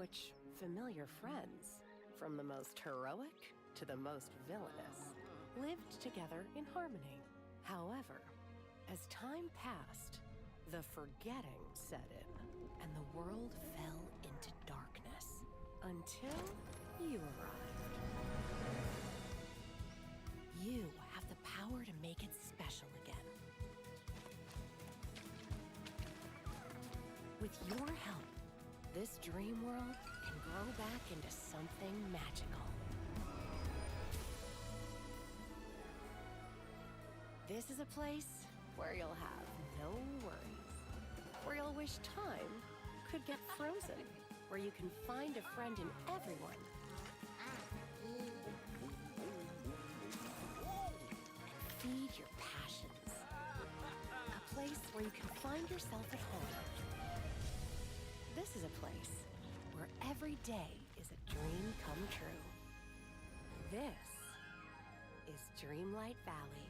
which familiar friends, from the most heroic to the most villainous, lived together in harmony. However, as time passed, the forgetting set in, and the world fell into darkness until you arrived. You have the power to make it special again. With your help, this dream world can grow back into something magical. This is a place where you'll have no worries, where you'll wish time could get frozen, where you can find a friend in everyone, and feed your passions. A place where you can find yourself at home. This is a place where every day is a dream come true. This is Dreamlight Valley.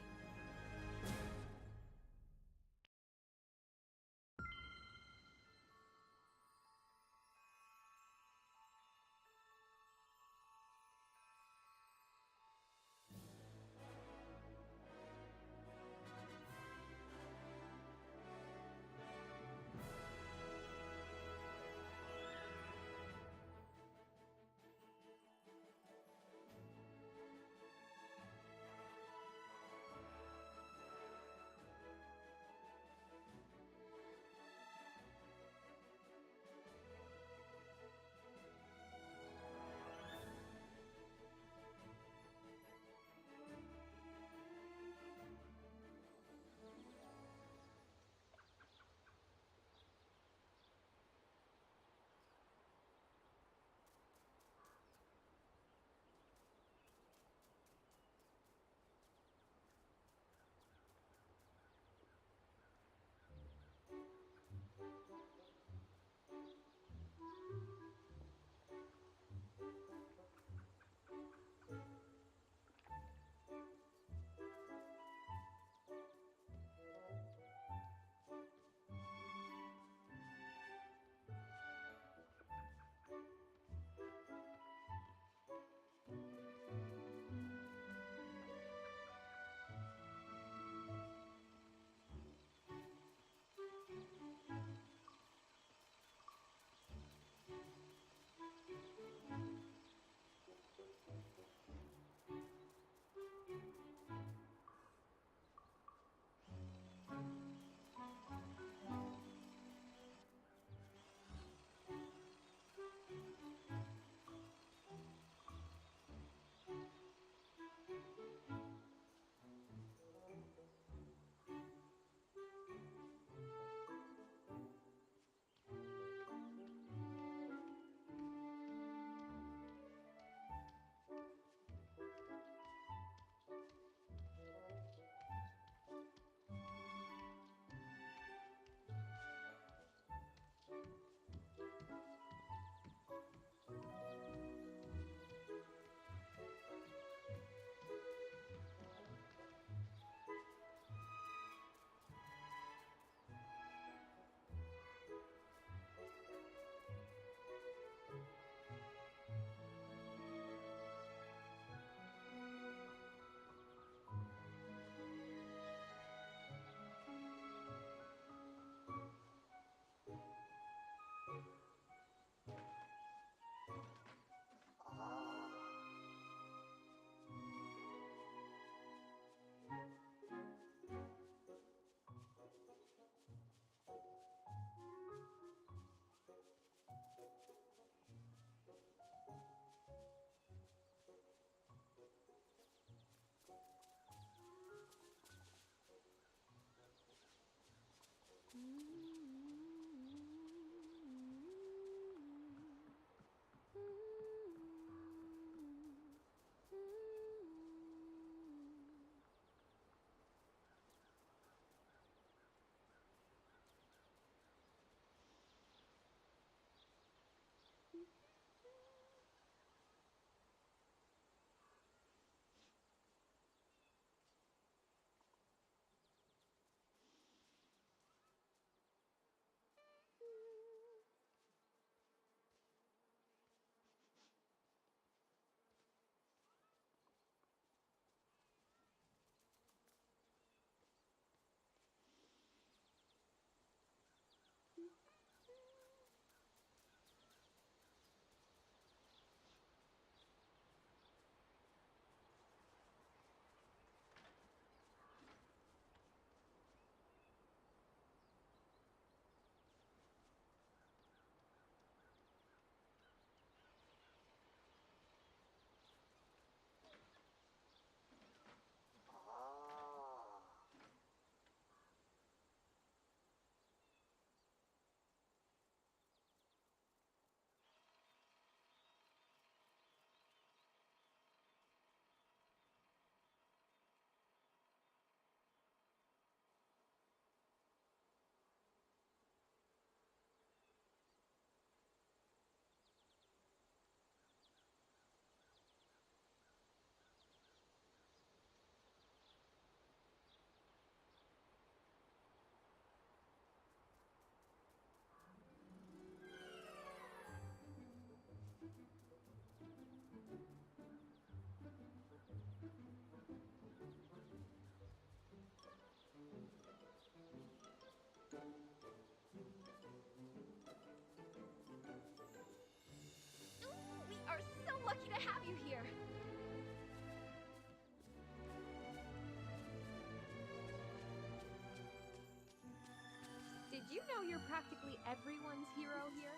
Did you know you're practically everyone's hero here?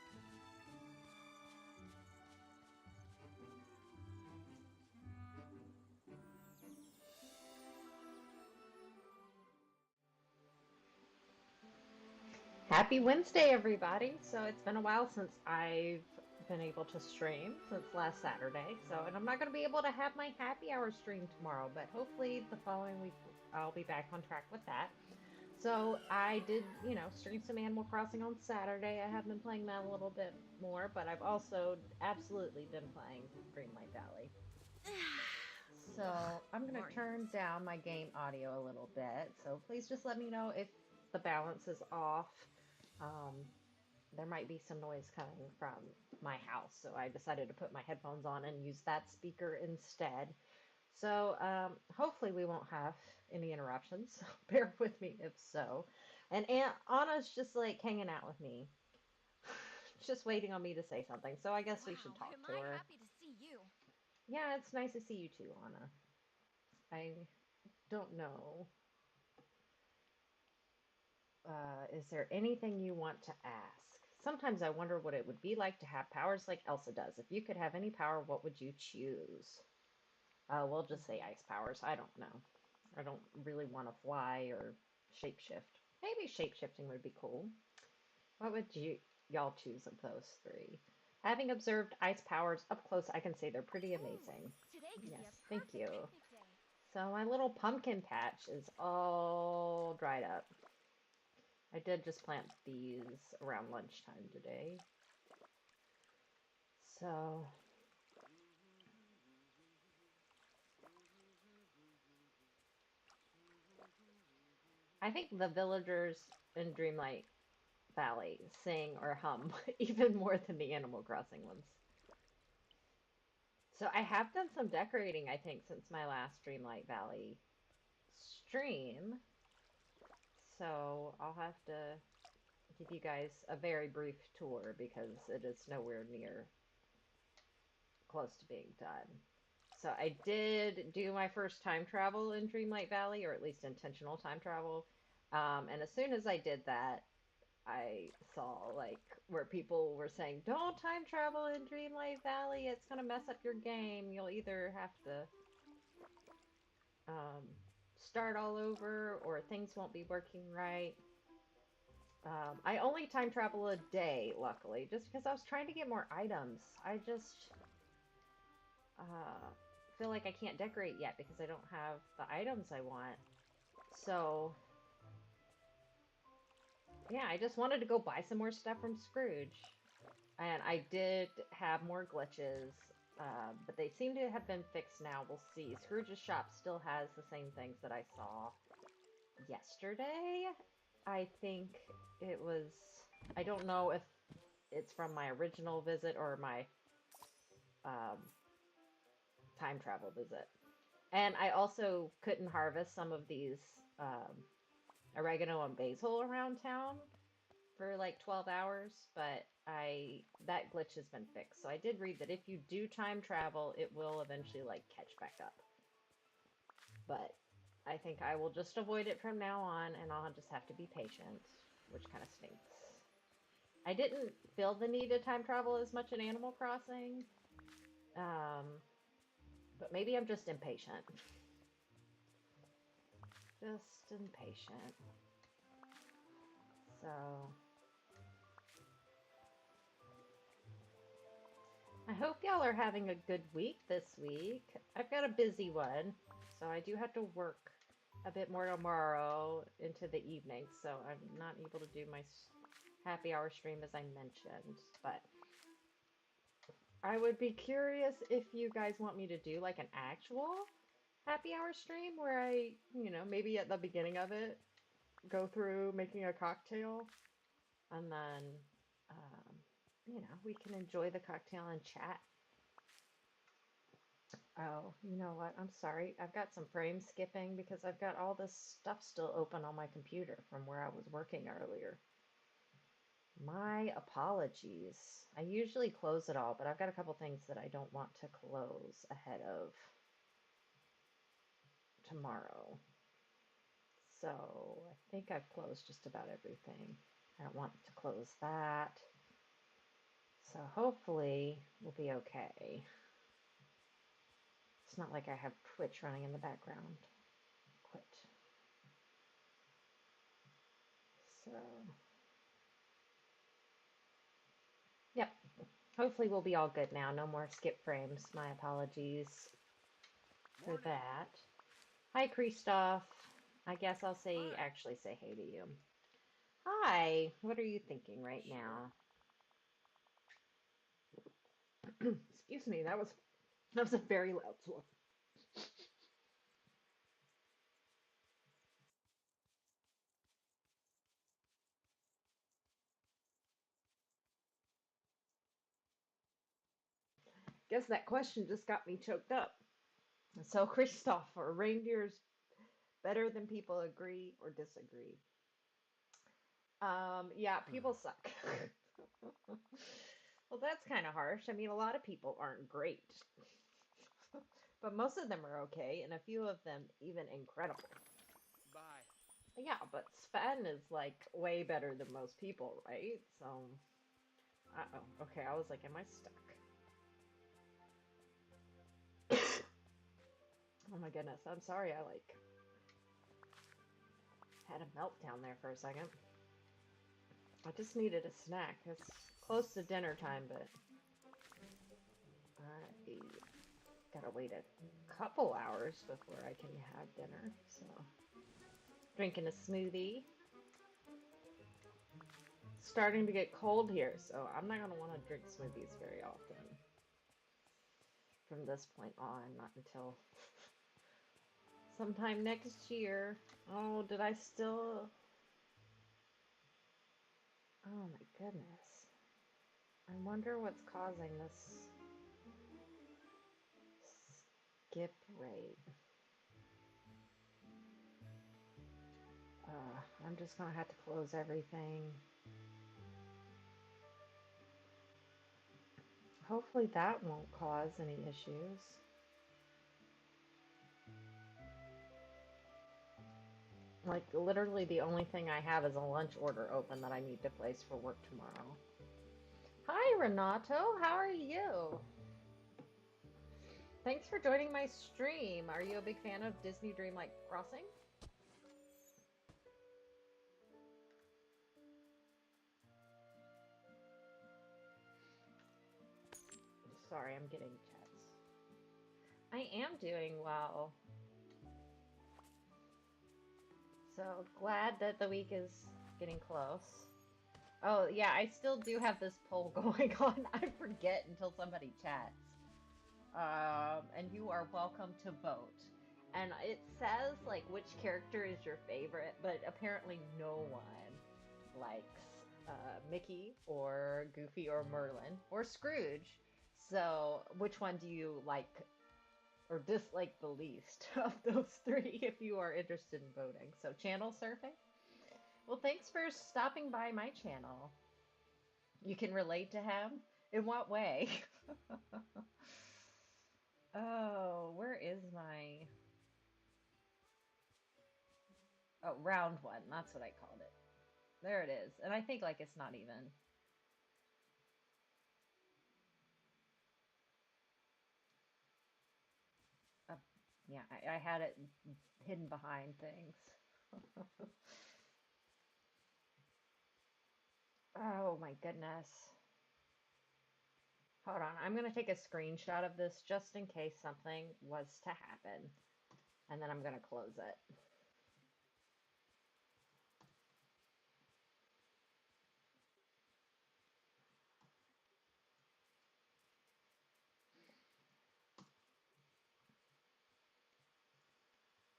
Happy Wednesday, everybody. So it's been a while since I've been able to stream since last Saturday. And I'm not going to be able to have my happy hour stream tomorrow, but hopefully the following week I'll be back on track with that. So I did, stream some Animal Crossing on Saturday. I have been playing that a little bit more, but I've also absolutely been playing Dreamlight Valley. So I'm going to turn down my game audio a little bit. So please just let me know if the balance is off. There might be some noise coming from my house, so I decided to put my headphones on and use that speaker instead. So hopefully we won't have any interruptions. Bear with me if so. And Aunt Anna's just like hanging out with me, just waiting on me to say something. So I guess we should talk to her. Happy to see you. Yeah, it's nice to see you too, Anna. I don't know. Is there anything you want to ask? Sometimes I wonder what it would be like to have powers like Elsa does. If you could have any power, what would you choose? We'll just say ice powers. I don't know. I don't really want to fly or shapeshift. Maybe shapeshifting would be cool. What would y'all choose of those three? Having observed ice powers up close, I can say they're pretty amazing. Yes, thank you. So my little pumpkin patch is all dried up. I did just plant these around lunchtime today. So I think the villagers in Dreamlight Valley sing or hum even more than the Animal Crossing ones. So I have done some decorating, I think, since my last Dreamlight Valley stream. So I'll have to give you guys a very brief tour because it is nowhere near close to being done. So I did do my first time travel in Dreamlight Valley, or at least intentional time travel. And as soon as I did that, I saw like where people were saying, "Don't time travel in Dreamlight Valley. It's gonna mess up your game. You'll either have to um, start all over, or things won't be working right." I only time travel a day, luckily, just because I was trying to get more items. I just feel like I can't decorate yet because I don't have the items I want. So, yeah, I just wanted to go buy some more stuff from Scrooge. And I did have more glitches, but they seem to have been fixed now. We'll see. Scrooge's shop still has the same things that I saw yesterday. I think it was, I don't know if it's from my original visit or my um, time travel visit. And I also couldn't harvest some of these oregano and basil around town for like 12 hours, but that glitch has been fixed. So I did read that if you do time travel, it will eventually like catch back up. But I think I will just avoid it from now on, and I'll just have to be patient, which kind of stinks. I didn't feel the need to time travel as much in Animal Crossing, but maybe I'm just impatient. Just impatient. So I hope y'all are having a good week this week. I've got a busy one, so I do have to work a bit more tomorrow into the evening, so I'm not able to do my happy hour stream as I mentioned, but I would be curious if you guys want me to do like an actual happy hour stream where I, maybe at the beginning of it, go through making a cocktail and then, we can enjoy the cocktail and chat. Oh, you know what? I'm sorry. I've got some frame skipping because I've got all this stuff still open on my computer from where I was working earlier. My apologies. I usually close it all, but I've got a couple things that I don't want to close ahead of tomorrow. So I think I've closed just about everything. I don't want to close that. So hopefully we'll be okay. It's not like I have Twitch running in the background. Quit. So, yep. Hopefully we'll be all good now. No more skip frames. My apologies for that. Hi, Christoph. I guess I'll actually say hey to you. Hi. What are you thinking right now? Excuse me. That was a very loud swallow. Guess that question just got me choked up. So, Christoph, are reindeers better than people agree or disagree? Yeah, people suck. Well, that's kind of harsh. I mean, a lot of people aren't great, but most of them are okay, and a few of them even incredible. Bye. Yeah, but Sven is like way better than most people, right? So, uh-oh. Okay, I was like, am I stuck? Oh my goodness, I'm sorry. I like had a meltdown there for a second. I just needed a snack. It's close to dinner time, but I gotta wait a couple hours before I can have dinner. So, drinking a smoothie. It's starting to get cold here, so I'm not gonna want to drink smoothies very often from this point on. Not until sometime next year. Oh, did I still? Oh my goodness. I wonder what's causing this skip rate. I'm just gonna have to close everything. Hopefully that won't cause any issues. Like, literally the only thing I have is a lunch order open that I need to place for work tomorrow. Hi, Renato. How are you? Thanks for joining my stream. Are you a big fan of Disney Dreamlight Crossing? Sorry, I'm getting chats. I am doing well. So glad that the week is getting close. Oh, yeah, I still do have this poll going on. I forget until somebody chats. And you are welcome to vote. And it says, like, which character is your favorite, but apparently no one likes Mickey or Goofy or Merlin or Scrooge. So, which one do you like or dislike the least of those three if you are interested in voting? So, channel surfing? Well, thanks for stopping by my channel. You can relate to him? In what way? Oh, where is my... Oh, round one. That's what I called it. There it is. And I think, like, it's not even... Yeah, I had it hidden behind things. Oh, my goodness. Hold on. I'm going to take a screenshot of this just in case something was to happen. And then I'm going to close it.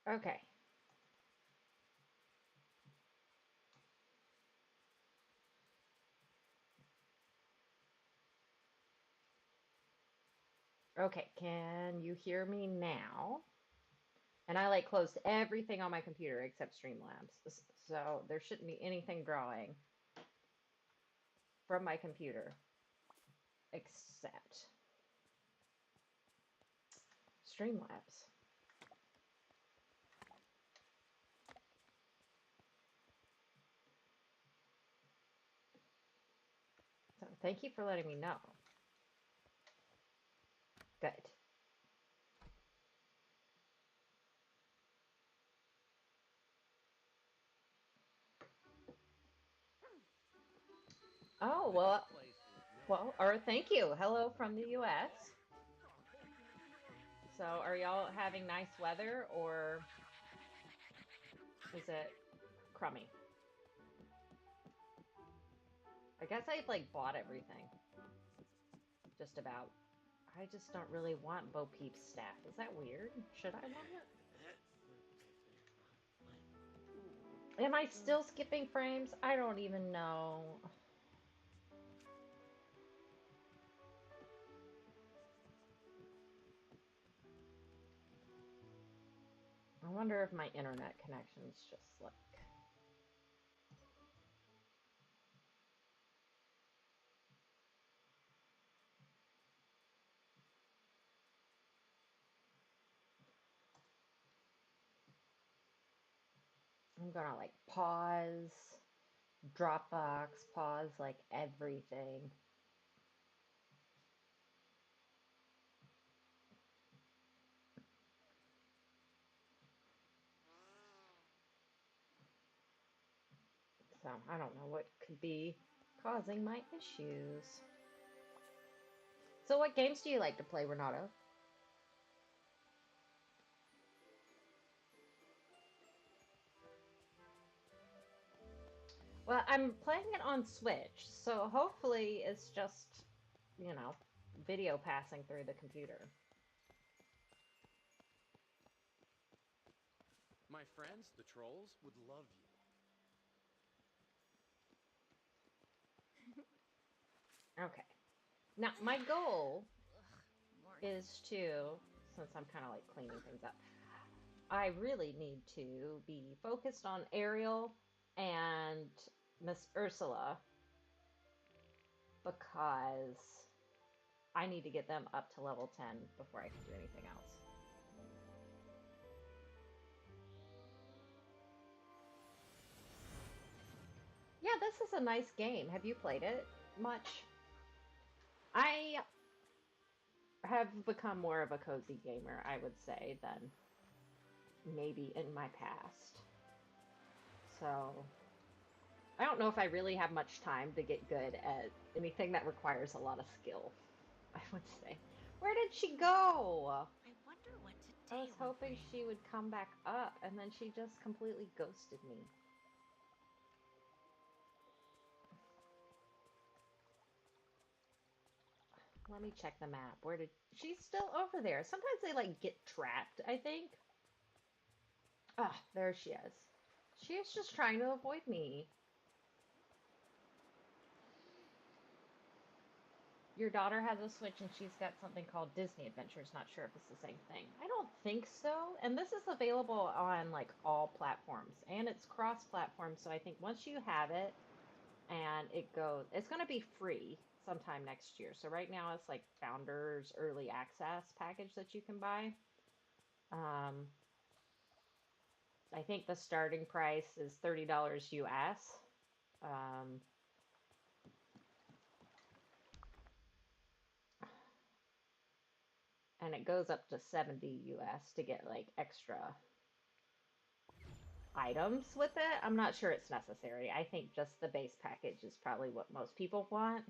Okay. Okay, can you hear me now? And I like closed everything on my computer except Streamlabs. So there shouldn't be anything drawing from my computer except Streamlabs. Thank you for letting me know. Good. Oh, or thank you. Hello from the US. So, are y'all having nice weather or is it crummy? I guess I've like bought everything. Just about. I just don't really want Bo Peep's staff. Is that weird? Should I want it? Am I still skipping frames? I don't even know. I wonder if my internet connection's just like... I'm gonna like pause, Dropbox, pause like everything. So I don't know what could be causing my issues. So what games do you like to play, Renato? Well, I'm playing it on Switch, so hopefully it's just, you know, video passing through the computer. My friends, the trolls, would love you. Okay. Now, my goal Lord. is to, since I'm kind of like cleaning things up, I really need to be focused on Ariel and Miss Ursula because I need to get them up to level 10 before I can do anything else. Yeah, this is a nice game. Have you played it much? I have become more of a cozy gamer, I would say, than maybe in my past. So I don't know if I really have much time to get good at anything that requires a lot of skill, I would say. Where did she go? I wonder what I today was will hoping bring. she would come back up, and then she just completely ghosted me. Let me check the map. Where did... She's still over there. Sometimes they, like, get trapped, I think. Ah, there she is. She is just trying to avoid me. Your daughter has a Switch and she's got something called Disney Adventures. Not sure if it's the same thing. I don't think so. And this is available on like all platforms and it's cross-platform. So I think once you have it and it goes, it's going to be free sometime next year. So right now it's like Founders Early Access package that you can buy. I think the starting price is $30 US. And it goes up to 70 US to get like extra items with it. I'm not sure it's necessary. I think just the base package is probably what most people want.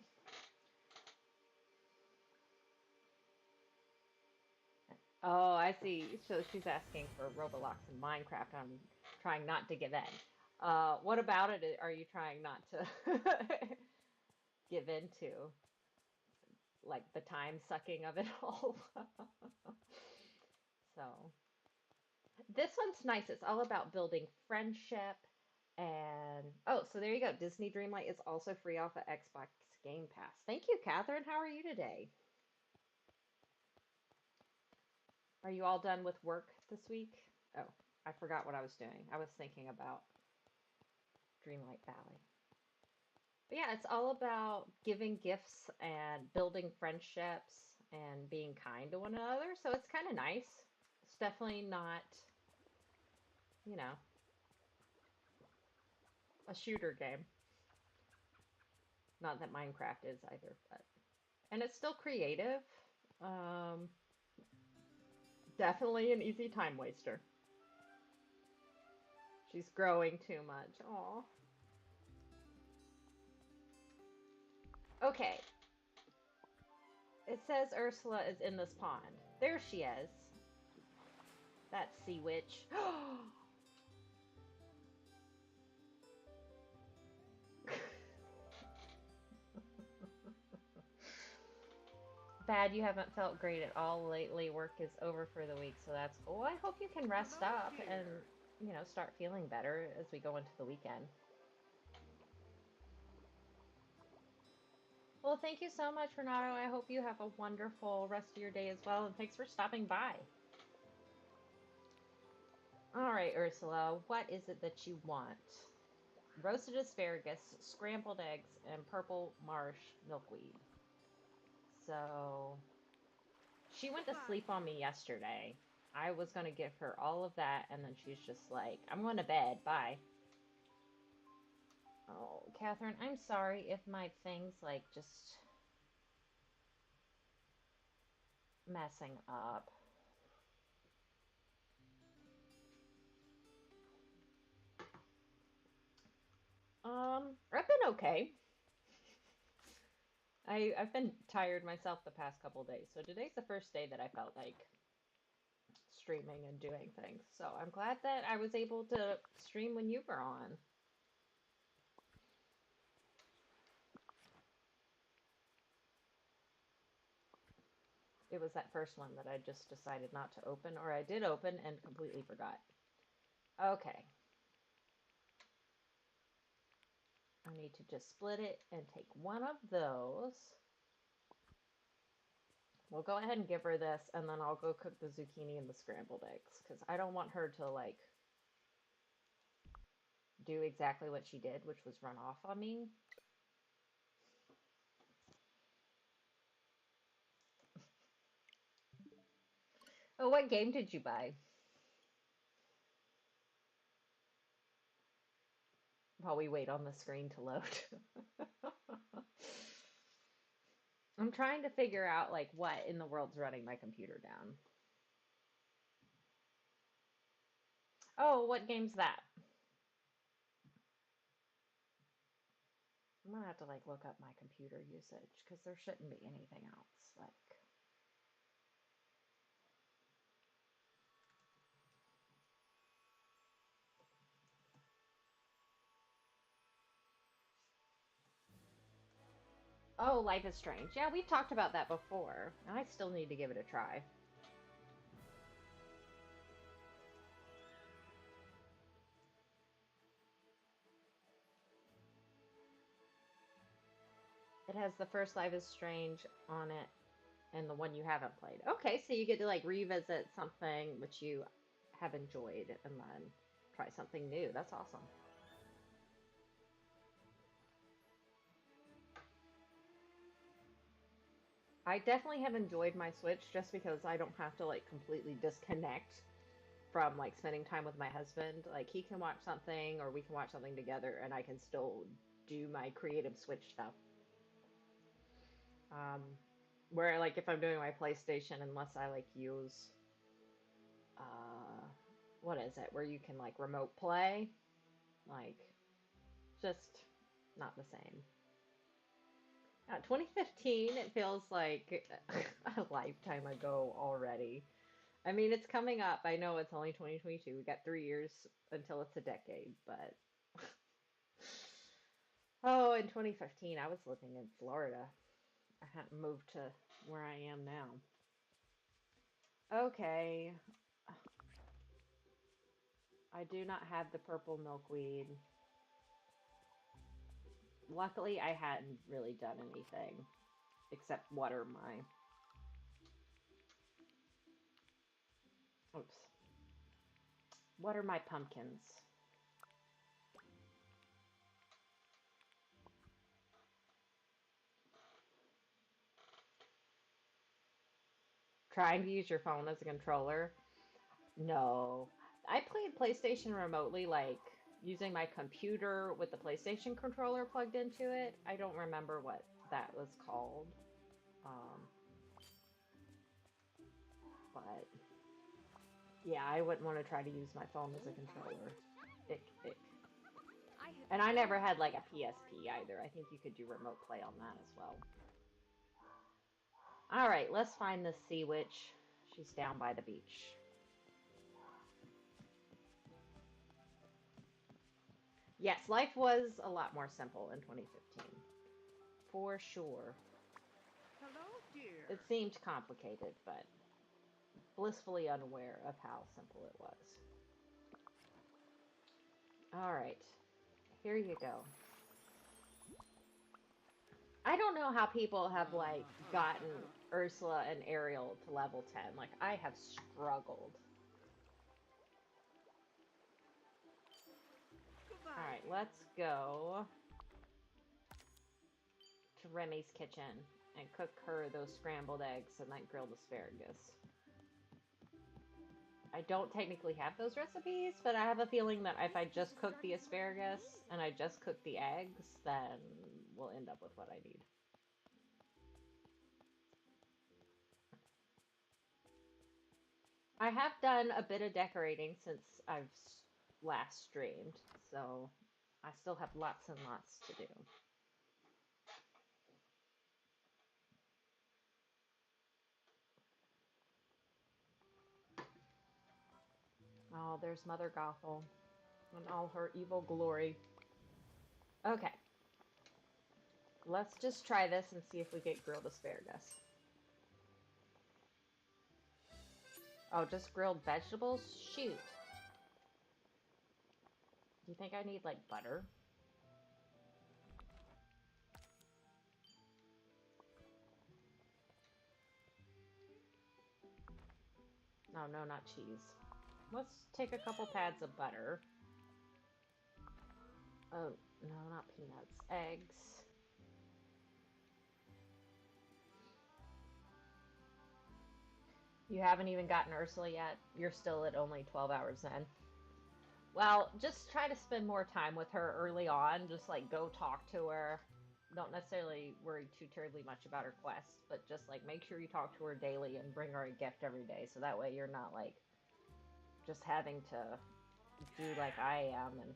Oh, I see. So she's asking for Roblox and Minecraft. I'm trying not to give in. What about it are you trying not to give into? Like the time sucking of it all. So this one's nice. It's all about building friendship. And oh, so there you go. Disney Dreamlight is also free off of Xbox Game Pass. Thank you, Catherine. How are you today? Are you all done with work this week? Oh, I forgot what I was doing. I was thinking about Dreamlight Valley. But yeah, it's all about giving gifts and building friendships and being kind to one another. So it's kind of nice. It's definitely not, you know, a shooter game. Not that Minecraft is either, but and it's still creative. Um, Definitely an easy time waster. She's growing too much. Aw. Okay. It says Ursula is in this pond. There she is. That sea witch. Bad, you haven't felt great at all lately. Work is over for the week, so that's cool. I hope you can rest up and, start feeling better as we go into the weekend. Well, thank you so much, Renato. I hope you have a wonderful rest of your day as well, and thanks for stopping by. All right, Ursula, what is it that you want? Roasted asparagus, scrambled eggs, and purple marsh milkweed. So, she went to sleep on me yesterday. I was going to give her all of that, and then she's just like, I'm going to bed. Bye. Oh, Catherine, I'm sorry if my thing's like just messing up. I've been okay. I've been tired myself the past couple days, so today's the first day that I felt like streaming and doing things. So I'm glad that I was able to stream when you were on. It was that first one that I just decided not to open, or I did open and completely forgot. Okay. I need to just split it and take one of those. We'll go ahead and give her this, and then I'll go cook the zucchini and the scrambled eggs, because I don't want her to, like, do exactly what she did, which was run off on me. Oh, what game did you buy? While we wait on the screen to load. I'm trying to figure out, like, what in the world's running my computer down. Oh, what game's that? I'm gonna have to, like, look up my computer usage, because there shouldn't be anything else, like... Oh, Life is Strange. Yeah, we've talked about that before. I still need to give it a try. It has the first Life is Strange on it and the one you haven't played. Okay, so you get to like revisit something which you have enjoyed and then try something new. That's awesome. I definitely have enjoyed my Switch just because I don't have to like completely disconnect from like spending time with my husband. Like he can watch something or we can watch something together and I can still do my creative Switch stuff. Um, where like if I'm doing my PlayStation, unless I like use uh, what is it? Where you can like remote play, like just not the same. 2015, it feels like a lifetime ago already. I mean, it's coming up. I know it's only 2022. We got 3 years until it's a decade, but oh, in 2015, I was living in Florida. I hadn't moved to where I am now. Okay, I do not have the purple milkweed. Luckily, I hadn't really done anything except water my. Oops. Water my pumpkins. Trying to use your phone as a controller? No. I played PlayStation remotely like using my computer with the PlayStation controller plugged into it. I don't remember what that was called. But yeah, I wouldn't want to try to use my phone as a controller. Ick, ick. And I never had like a PSP either. I think you could do remote play on that as well. Alright, let's find this sea witch. She's down by the beach. Yes, life was a lot more simple in 2015. For sure. Hello, dear. It seemed complicated, but blissfully unaware of how simple it was. Alright, here you go. I don't know how people have, like, gotten Ursula and Ariel to level 10. Like, I have struggled. Alright, let's go to Remy's kitchen and cook her those scrambled eggs and that grilled asparagus. I don't technically have those recipes, but I have a feeling that if I just cook the asparagus and I just cook the eggs, then we'll end up with what I need. I have done a bit of decorating since I've last streamed, so I still have lots and lots to do. Oh, there's Mother Gothel in all her evil glory. Okay. Let's just try this and see if we get grilled asparagus. Oh, just grilled vegetables? Shoot. Do you think I need, like, butter? No, no, not cheese. Let's take a couple pads of butter. Oh, no, not peanuts. Eggs. You haven't even gotten Ursula yet? You're still at only 12 hours then. Well, just try to spend more time with her early on. Just, like, go talk to her. Don't necessarily worry too terribly much about her quests, but just, like, make sure you talk to her daily and bring her a gift every day. So that way you're not, like, just having to do like I am. And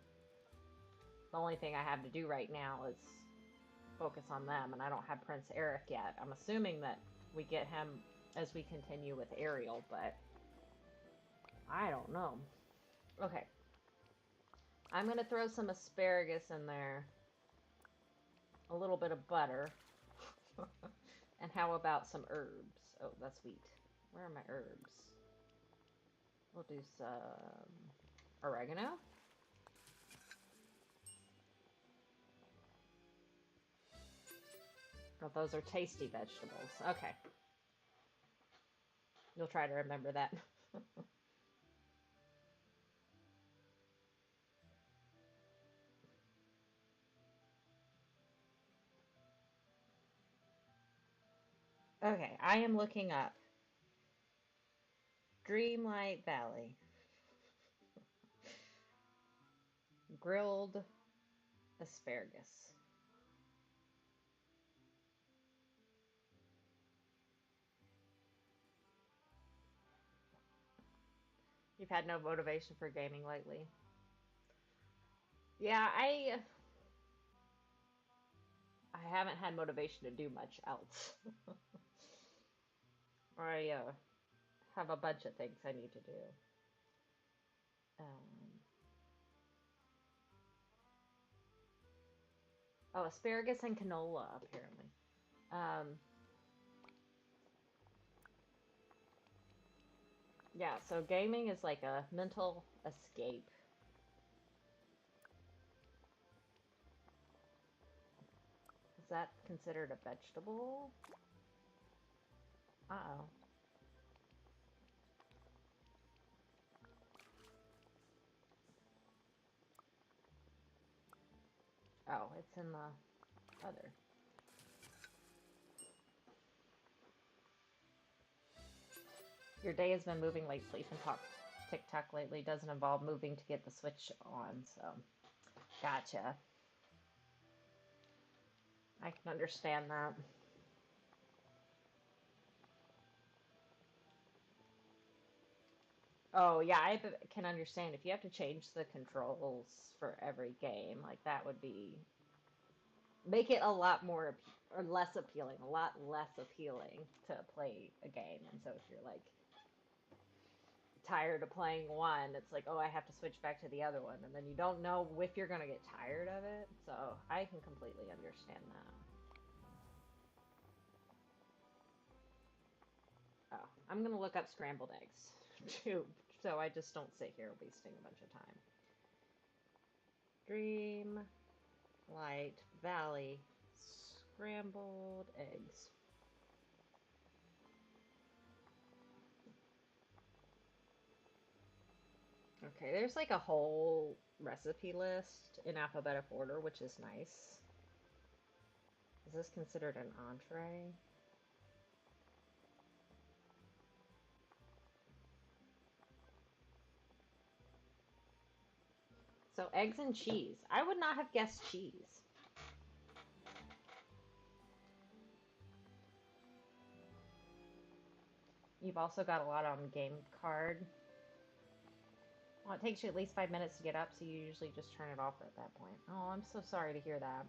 the only thing I have to do right now is focus on them. And I don't have Prince Eric yet. I'm assuming that we get him as we continue with Ariel, but I don't know. Okay. I'm going to throw some asparagus in there. A little bit of butter. And how about some herbs? Oh, that's wheat. Where are my herbs? We'll do some oregano. Oh, those are tasty vegetables. Okay. You'll try to remember that. Okay, I am looking up Dreamlight Valley. Grilled asparagus. You've had no motivation for gaming lately? Yeah, I haven't had motivation to do much else. I have a bunch of things I need to do. Oh, asparagus and canola, apparently. Yeah, so gaming is like a mental escape. Is that considered a vegetable? Uh-oh. Oh, it's in the other. Your day has been moving like, please and talk. TikTok lately doesn't involve moving to get the Switch on, so gotcha. I can understand that. Oh, yeah, can understand if you have to change the controls for every game, like that would be make it a lot more or less appealing, a lot less appealing to play a game. And so if you're like tired of playing one, it's like, oh, I have to switch back to the other one, and then you don't know if you're gonna get tired of it. So I can completely understand that. Oh, I'm gonna look up scrambled eggs too, so I just don't sit here wasting a bunch of time. Dreamlight Valley scrambled eggs. Okay, there's like a whole recipe list in alphabetic order, which is nice. Is this considered an entree? So eggs and cheese. I would not have guessed cheese. You've also got a lot on game card. Well, it takes you at least 5 minutes to get up, so you usually just turn it off at that point. Oh, I'm so sorry to hear that.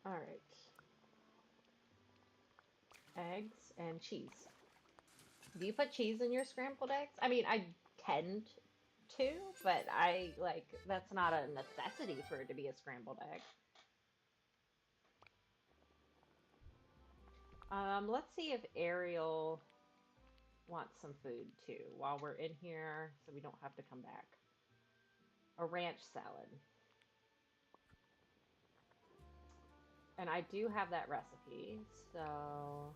All right. Eggs and cheese. Do you put cheese in your scrambled eggs? I mean, I tend to, but that's not a necessity for it to be a scrambled egg. Let's see if Ariel wants some food too while we're in here, so we don't have to come back. A ranch salad. And I do have that recipe, so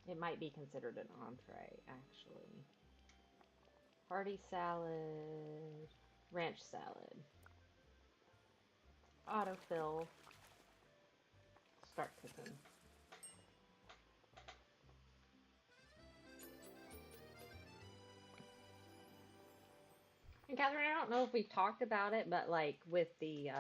it might be considered an entree, actually. Hearty salad, ranch salad. Autofill. Start cooking. And Catherine, I don't know if we've talked about it, but like with the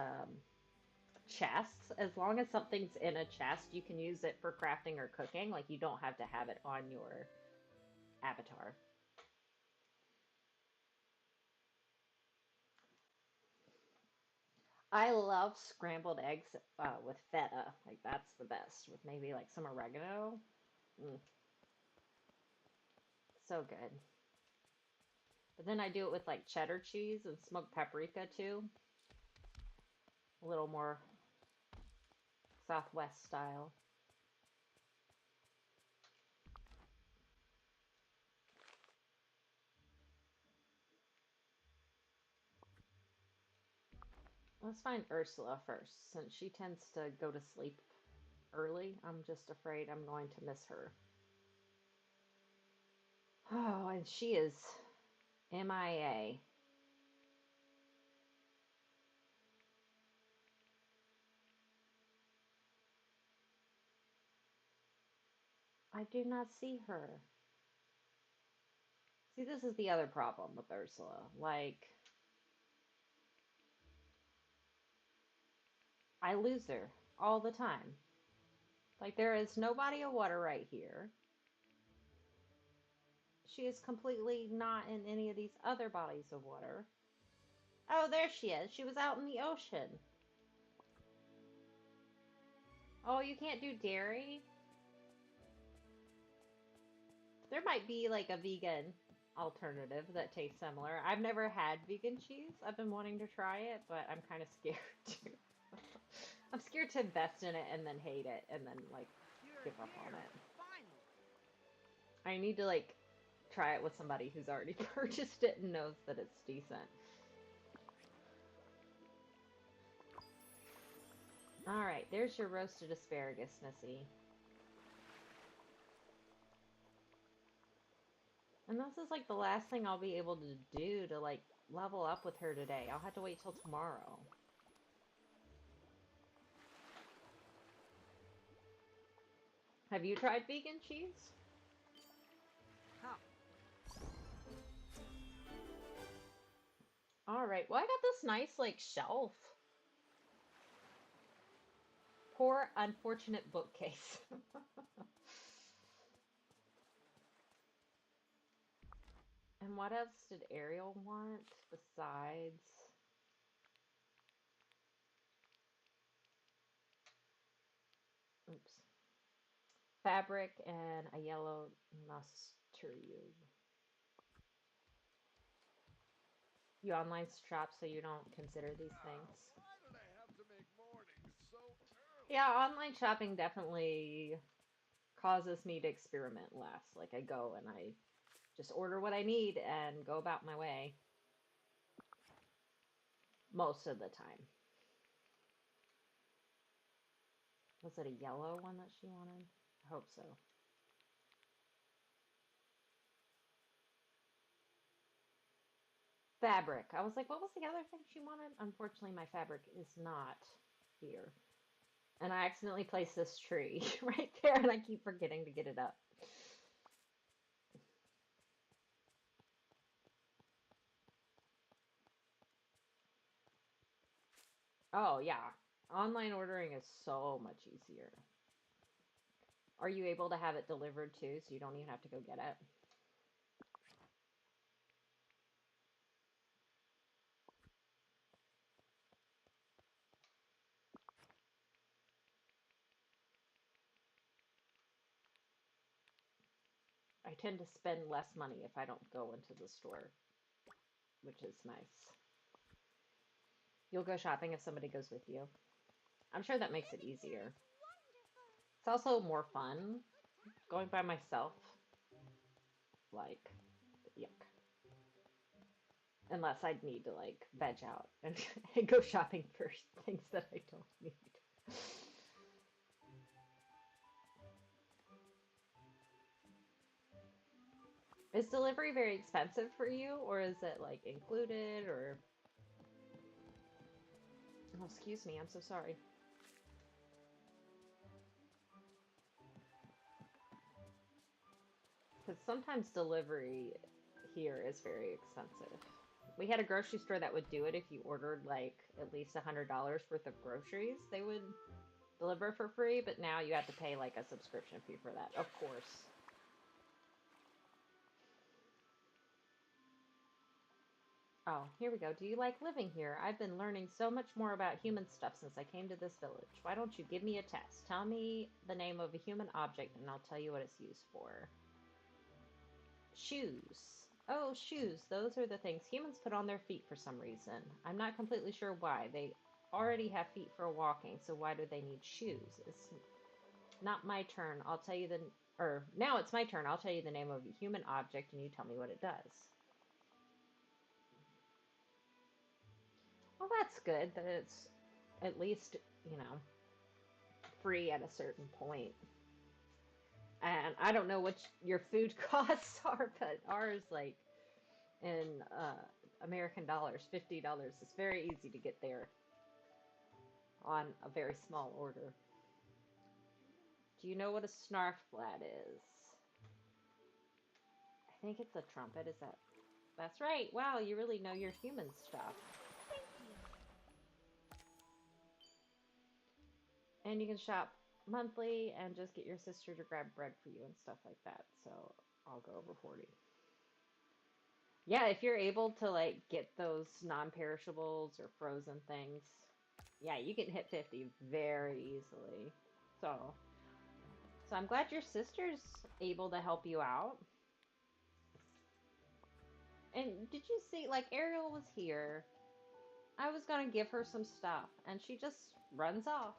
chests, as long as something's in a chest, you can use it for crafting or cooking. Like you don't have to have it on your avatar. I love scrambled eggs with feta. Like that's the best with maybe like some oregano. Mm, so good. But then I do it with like cheddar cheese and smoked paprika too. A little more Southwest style. Let's find Ursula first, since she tends to go to sleep early. I'm just afraid I'm going to miss her. Oh, and she is MIA. I do not see her. See, this is the other problem with Ursula. Like, I lose her all the time. Like, there is no body of water right here. She is completely not in any of these other bodies of water. Oh, there she is. She was out in the ocean. Oh, you can't do dairy? There might be like a vegan alternative that tastes similar. I've never had vegan cheese. I've been wanting to try it, but I'm kind of scared to. I'm scared to invest in it and then hate it and then like give up on it. I need to like try it with somebody who's already purchased it and knows that it's decent. All right, there's your roasted asparagus, Missy. And this is like the last thing I'll be able to do to like level up with her today. I'll have to wait till tomorrow. Have you tried vegan cheese? Huh. All right. Well, I got this nice like shelf. Poor unfortunate bookcase. And what else did Ariel want besides? Oops. Fabric and a yellow mustard. You online shop so you don't consider these things. Why did I have to make mornings so early? Yeah, online shopping definitely causes me to experiment less. Like I go and I just order what I need and go about my way. Most of the time. Was it a yellow one that she wanted? I hope so. Fabric. I was like, what was the other thing she wanted? Unfortunately, my fabric is not here. And I accidentally placed this tree right there, and I keep forgetting to get it up. Oh, yeah. Online ordering is so much easier. Are you able to have it delivered too, so you don't even have to go get it? I tend to spend less money if I don't go into the store, which is nice. You'll go shopping if somebody goes with you. I'm sure that makes it easier. It's also more fun going by myself. Like, yuck. Unless I'd need to, like, veg out and, and go shopping for things that I don't need. Is delivery very expensive for you, or is it, like, included, or... Oh, excuse me, I'm so sorry. Because sometimes delivery here is very expensive. We had a grocery store that would do it if you ordered like at least $100 worth of groceries. They would deliver for free, but now you have to pay like a subscription fee for that, of course. Oh, here we go. Do you like living here? I've been learning so much more about human stuff since I came to this village. Why don't you give me a test? Tell me the name of a human object and I'll tell you what it's used for. Shoes. Oh, shoes. Those are the things humans put on their feet for some reason. I'm not completely sure why. They already have feet for walking, so why do they need shoes? It's not my turn. I'll tell you the... Or, now it's my turn. I'll tell you the name of a human object and you tell me what it does. Well, that's good that it's at least, you know, free at a certain point. And I don't know what your food costs are, but ours, like, in American dollars, $50. It's very easy to get there on a very small order. Do you know what a snarf flat is? I think it's a trumpet. Is that? That's right. Wow, you really know your human stuff. And you can shop monthly and just get your sister to grab bread for you and stuff like that. So I'll go over 40. Yeah, if you're able to like get those non-perishables or frozen things, yeah, you can hit 50 very easily. So I'm glad your sister's able to help you out. And did you see, like, Ariel was here. I was gonna give her some stuff, and she just runs off.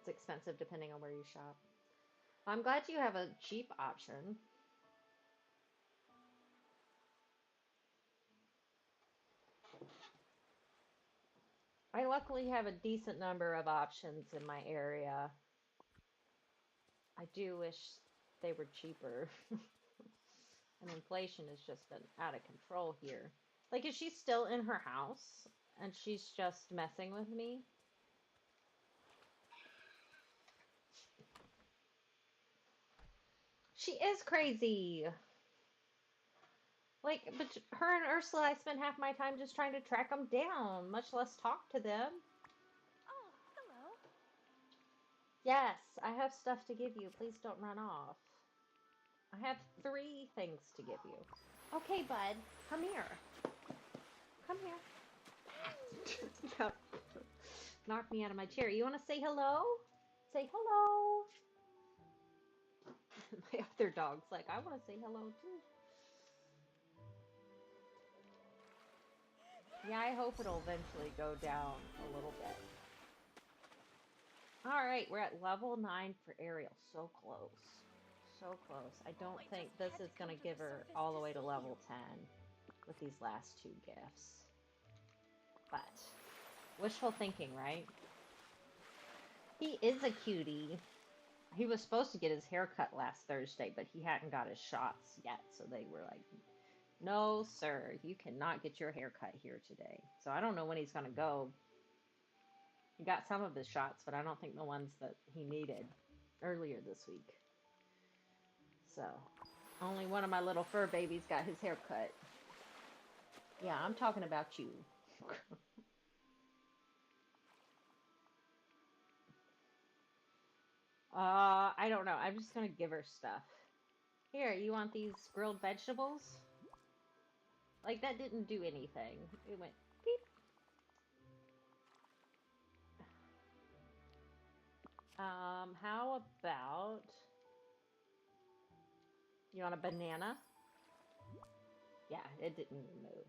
It's expensive depending on where you shop. I'm glad you have a cheap option. I luckily have a decent number of options in my area. I do wish they were cheaper. And inflation has just been out of control here. Like, is she still in her house and she's just messing with me? She is crazy. Like, but her and Ursula, I spent half my time just trying to track them down, much less talk to them. Oh, hello. Yes, I have stuff to give you. Please don't run off. I have 3 things to give you. Okay, bud, come here. Come here. Yep. Knock me out of my chair. You want to say hello? Say hello. My other dog's like, I want to say hello too. Yeah, I hope it'll eventually go down a little bit. Alright, we're at level 9 for Ariel. So close. So close. I don't think this is going to give her all the way to level 10 with these last 2 gifts. But, wishful thinking, right? He is a cutie. He was supposed to get his hair cut last Thursday, but he hadn't got his shots yet. So they were like, no, sir, you cannot get your hair cut here today. So I don't know when he's going to go. He got some of his shots, but I don't think the ones that he needed earlier this week. So, only one of my little fur babies got his hair cut. Yeah, I'm talking about you. I don't know. I'm just going to give her stuff. Here, you want these grilled vegetables? Like, that didn't do anything. It went beep. How about... You want a banana? Yeah, it didn't move.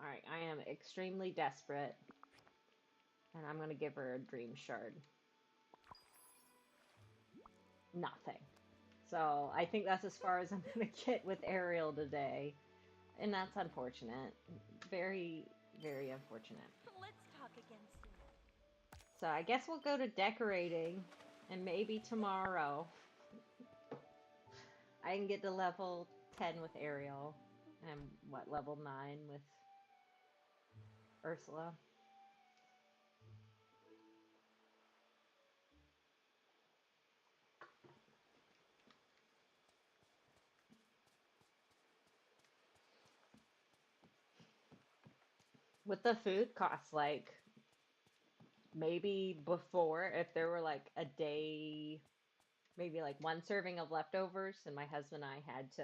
Alright, I am extremely desperate. And I'm going to give her a dream shard. Nothing. So, I think that's as far as I'm going to get with Ariel today. And that's unfortunate. Very, very unfortunate. Let's talk again soon. So, I guess we'll go to decorating. And maybe tomorrow I can get to level 10 with Ariel. And what, level 9 with Ursula. With the food costs, like, maybe before, if there were like a day, maybe like 1 serving of leftovers, and my husband and I had to,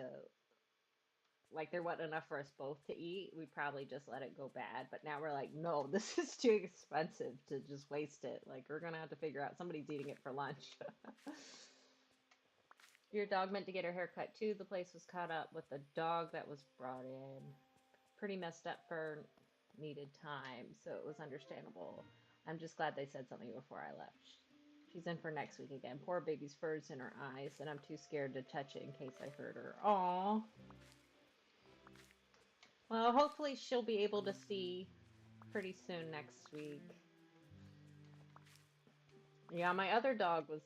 like, there wasn't enough for us both to eat, we'd probably just let it go bad. But now we're like, no, this is too expensive to just waste it. Like, we're gonna have to figure out somebody's eating it for lunch. Your dog meant to get her hair cut too. The place was caught up with the dog that was brought in. Pretty messed up fur, needed time, so it was understandable. I'm just glad they said something before I left. She's in for next week again. Poor baby's fur's in her eyes, and I'm too scared to touch it in case I hurt her. Aww. Well, hopefully she'll be able to see pretty soon next week. Yeah, my other dog was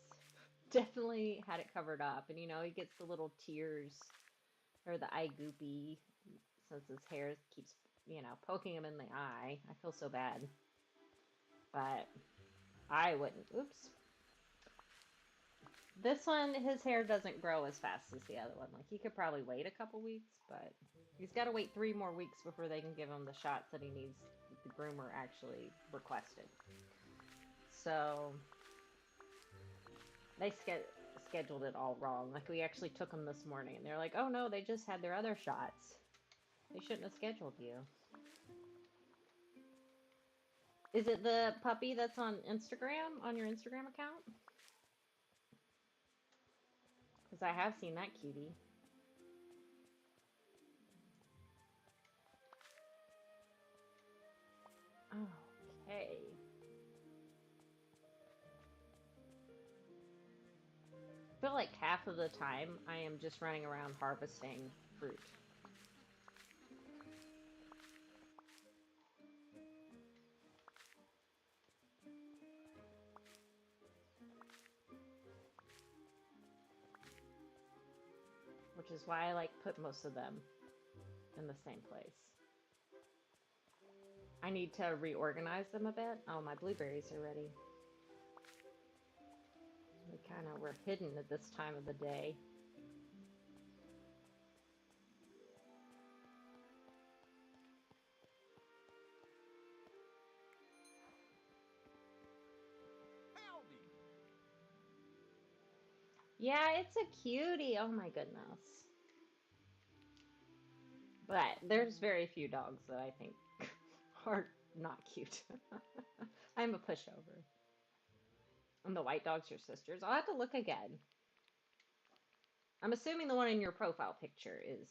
definitely had it covered up, and you know, he gets the little tears or the eye goopy since his hair keeps, you know, poking him in the eye. I feel so bad. But I wouldn't. Oops. This one, his hair doesn't grow as fast as the other one. Like, he could probably wait a couple weeks, but he's got to wait 3 more weeks before they can give him the shots that he needs, that the groomer actually requested. So, they scheduled it all wrong. Like, we actually took them this morning, and they're like, oh no, they just had their other shots. They shouldn't have scheduled you. Is it the puppy that's on Instagram, on your Instagram account? Because I have seen that cutie. Okay. I feel like half of the time I am just running around harvesting fruit. which is why I like put most of them in the same place. I need to reorganize them a bit. Oh, my blueberries are ready. They kind of were hidden at this time of the day. Yeah, it's a cutie. Oh my goodness. But there's very few dogs that I think are not cute. I'm a pushover. And the white dog's your sister's. I'll have to look again. I'm assuming the one in your profile picture is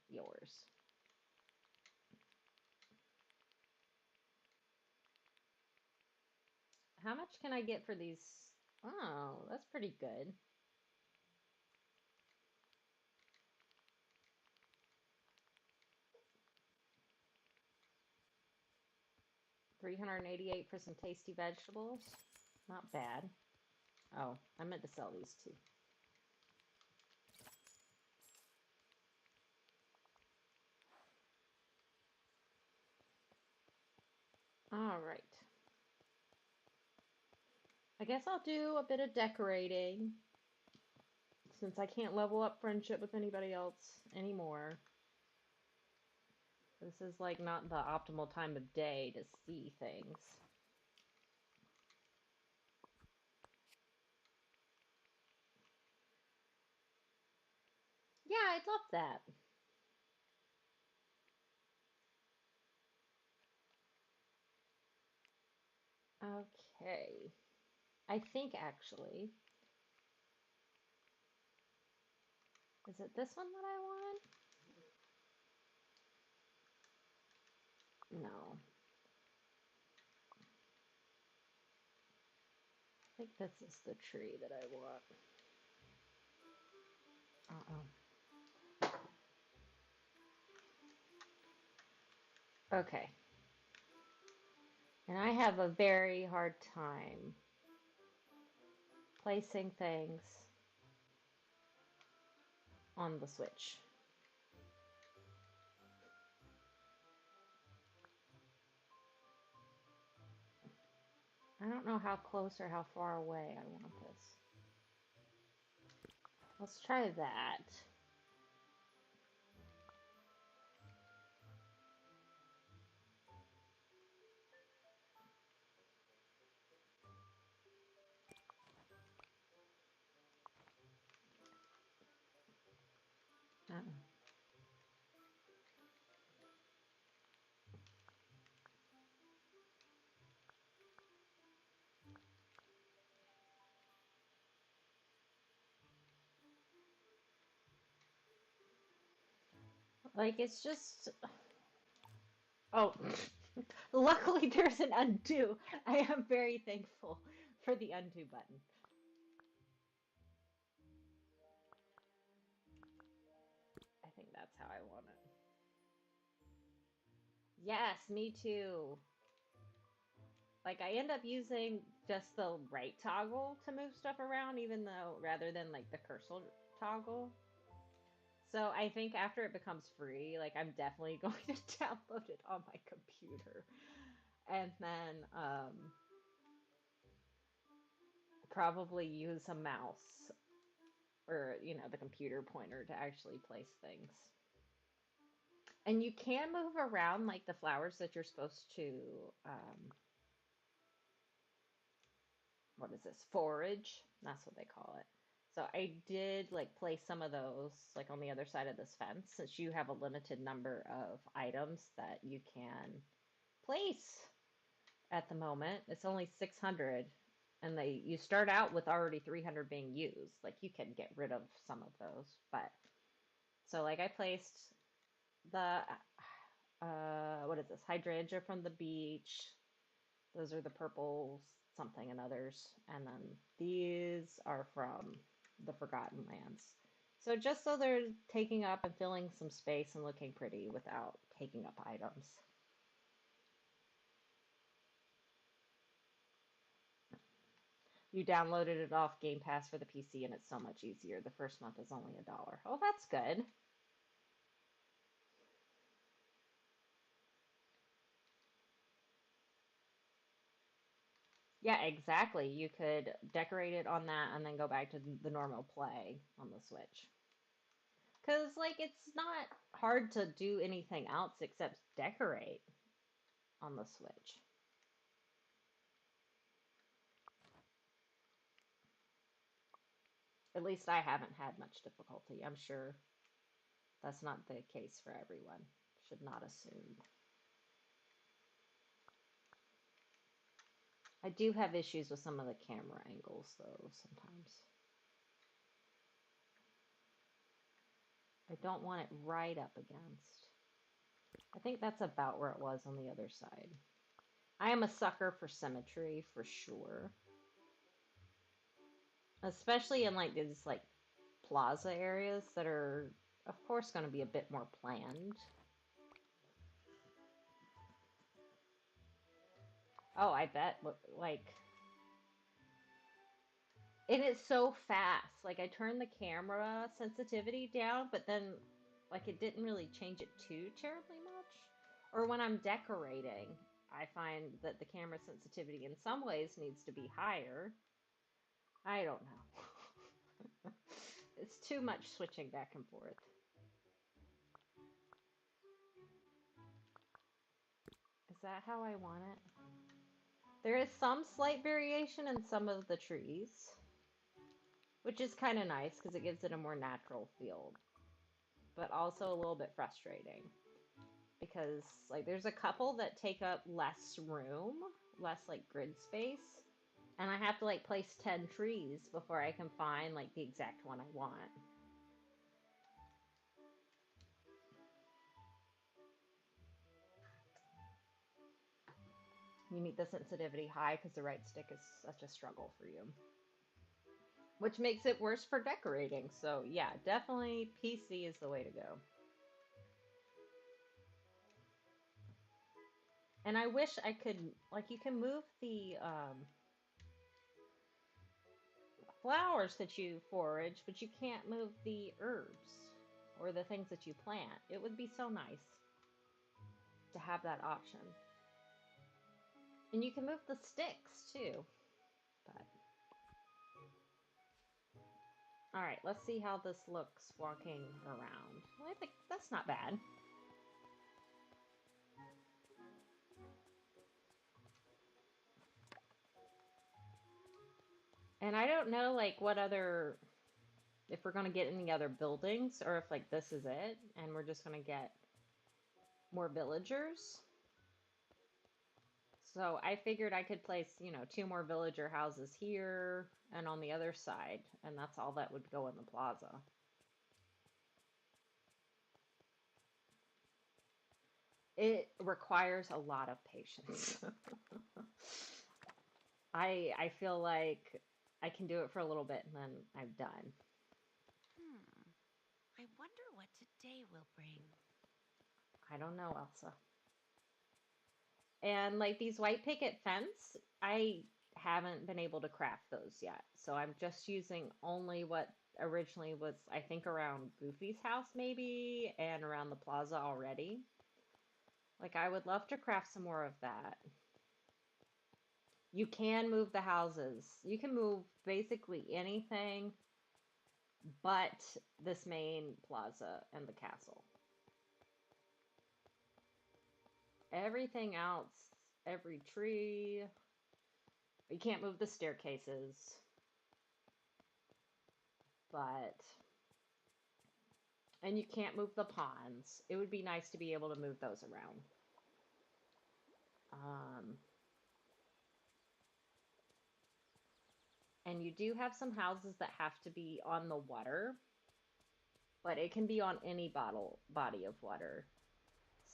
yours. How much can I get for these? Oh, that's pretty good. $388 for some tasty vegetables. Not bad. Oh, I meant to sell these too. All right. I guess I'll do a bit of decorating since I can't level up friendship with anybody else anymore. This is like not the optimal time of day to see things. Yeah, I'd love that. Okay. I think actually, is it this one that I want? No. I think this is the tree that I want. Okay. And I have a very hard time placing things on the Switch. I don't know how close or how far away I want this. Let's try that. Like, it's just... Oh, luckily there's an undo. I am very thankful for the undo button. I think that's how I want it. Yes, me too. Like, I end up using just the right toggle to move stuff around, even though, rather than, like, the cursor toggle. So I think after it becomes free, like, I'm definitely going to download it on my computer. And then, probably use a mouse or, you know, the computer pointer to actually place things. And you can move around, like, the flowers that you're supposed to, what is this, forage? That's what they call it. So I did, like, place some of those, like, on the other side of this fence, since you have a limited number of items that you can place at the moment. It's only 600, and you start out with already 300 being used. Like, you can get rid of some of those, but so, like, I placed the what is this, hydrangea from the beach. Those are the purple something and others, and then these are from the Forgotten Lands. So just so they're taking up and filling some space and looking pretty without taking up items. You downloaded it off Game Pass for the PC and it's so much easier. The first month is only $1. Oh, that's good. Yeah, exactly. You could decorate it on that and then go back to the normal play on the Switch. Because, like, it's not hard to do anything else except decorate on the Switch. At least I haven't had much difficulty. I'm sure that's not the case for everyone. Should not assume. I do have issues with some of the camera angles, though, sometimes. I don't want it right up against. I think that's about where it was on the other side. I am a sucker for symmetry, for sure. Especially in, like, these, like, plaza areas that are, of course, going to be a bit more planned. Oh, I bet, like... And it's so fast. Like, I turned the camera sensitivity down, but then, like, it didn't really change it too terribly much. Or when I'm decorating, I find that the camera sensitivity in some ways needs to be higher. I don't know. It's too much switching back and forth. Is that how I want it? There is some slight variation in some of the trees, which is kind of nice because it gives it a more natural feel, but also a little bit frustrating because, like, there's a couple that take up less room, less, like, grid space, and I have to, like, place 10 trees before I can find, like, the exact one I want. You need the sensitivity high because the right stick is such a struggle for you. Which makes it worse for decorating. So, yeah, definitely PC is the way to go. And I wish I could, like, you can move the flowers that you forage, but you can't move the herbs or the things that you plant. It would be so nice to have that option. And you can move the sticks too. But all right, let's see how this looks walking around. Well, I think that's not bad. And I don't know, like, what other, if we're going to get any other buildings or if, like, this is it and we're just going to get more villagers. So I figured I could place, 2 more villager houses here and on the other side, and that's all that would go in the plaza. It requires a lot of patience. I feel like I can do it for a little bit and then I'm done. I wonder what today will bring. I don't know, Elsa. And, like, these white picket fence, I haven't been able to craft those yet. So I'm just using only what originally was, I think, around Goofy's house maybe, and around the plaza already. Like, I would love to craft some more of that. You can move the houses. You can move basically anything but this main plaza and the castle. Everything else, every tree. You can't move the staircases. But... And you can't move the ponds. It would be nice to be able to move those around. And you do have some houses that have to be on the water. But it can be on any body of water.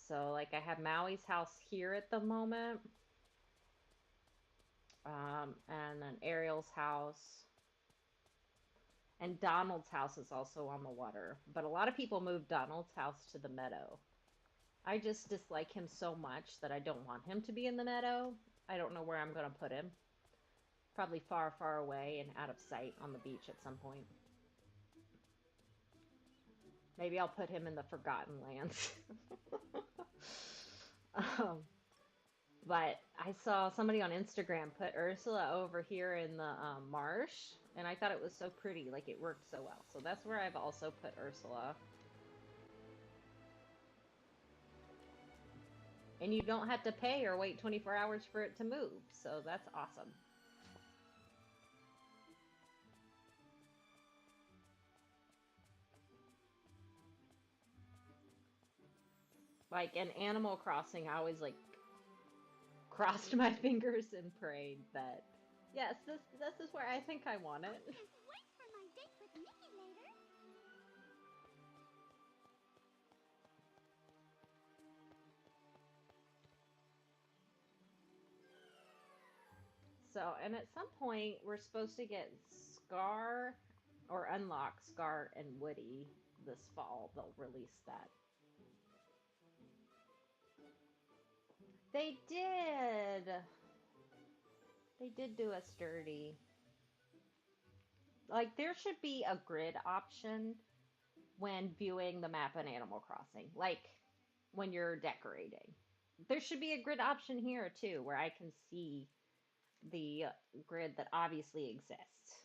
So, like, I have Maui's house here at the moment. And then Ariel's house. And Donald's house is also on the water. But a lot of people move Donald's house to the meadow. I just dislike him so much that I don't want him to be in the meadow. I don't know where I'm going to put him. Probably far, far away and out of sight on the beach at some point. Maybe I'll put him in the Forgotten Lands. um, but I saw somebody on Instagram put Ursula over here in the marsh, and I thought it was so pretty. Like, it worked so well. So that's where I've also put Ursula. And you don't have to pay or wait 24 hours for it to move. So that's awesome. Like in Animal Crossing, I always like crossed my fingers and prayed that, yes, this is where I think I want it. Can't wait for my date with Mickey later. So, and at some point, we're supposed to get Scar or unlock Scar and Woody this fall. They'll release that. They did. They did do a sturdy. Like, there should be a grid option when viewing the map in Animal Crossing. Like, when you're decorating. There should be a grid option here, too, where I can see the grid that obviously exists.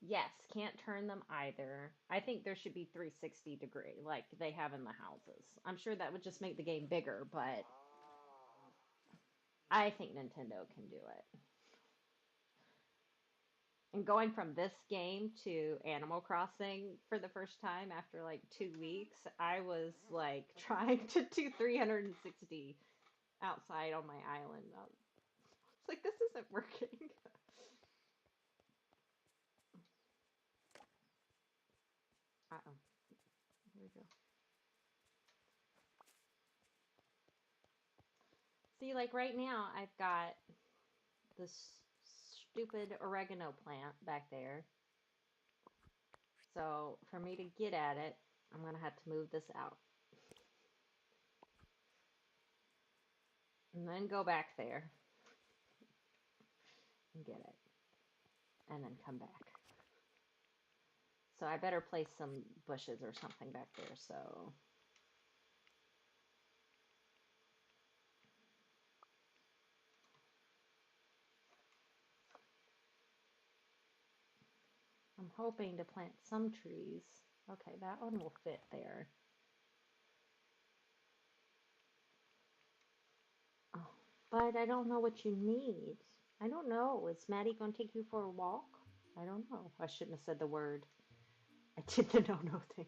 Yes, can't turn them either. I think there should be 360 degree like they have in the houses. I'm sure that would just make the game bigger, but I think Nintendo can do it. And going from this game to Animal Crossing for the first time after like 2 weeks, I was like trying to do 360 outside on my island. It's like, this isn't working. Uh-oh. Here we go. See, like right now, I've got this stupid oregano plant back there. So for me to get at it, I'm going to have to move this out. And then go back there and get it. And then come back. So I better place some bushes or something back there, so... I'm hoping to plant some trees. Okay, that one will fit there. Oh, but I don't know what you need. I don't know. Is Maddie going to take you for a walk? I don't know. I shouldn't have said the word. I did the no thing.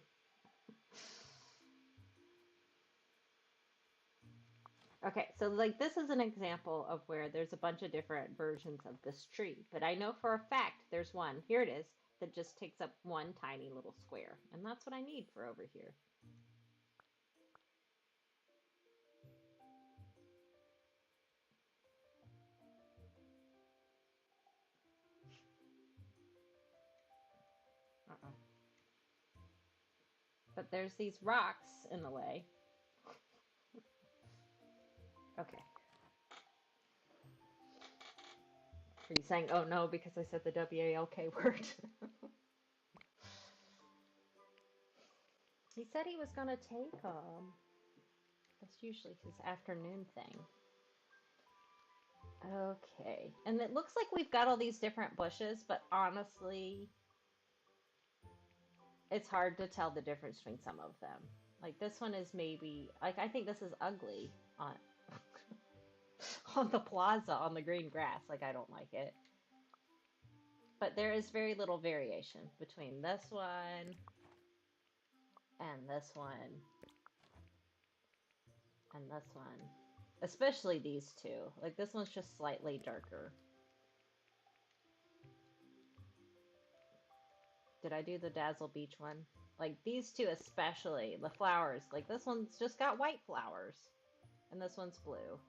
Okay, so like this is an example of where there's a bunch of different versions of this tree. But I know for a fact there's one. Here it is. That just takes up one tiny little square. And that's what I need for over here. But there's these rocks in the way. Okay. Are you saying, oh no, because I said the W-A-L-K word? He said he was going to take them. That's usually his afternoon thing. Okay. And it looks like we've got all these different bushes, but honestly, it's hard to tell the difference between some of them. Like this one is maybe, like I think this is ugly on on the plaza on the green grass. Like I don't like it. But there is very little variation between this one and this one and this one. Especially these two. Like this one's just slightly darker. Did I do the Dazzle Beach one? Like these two especially, the flowers. Like this one's just got white flowers. And this one's blue.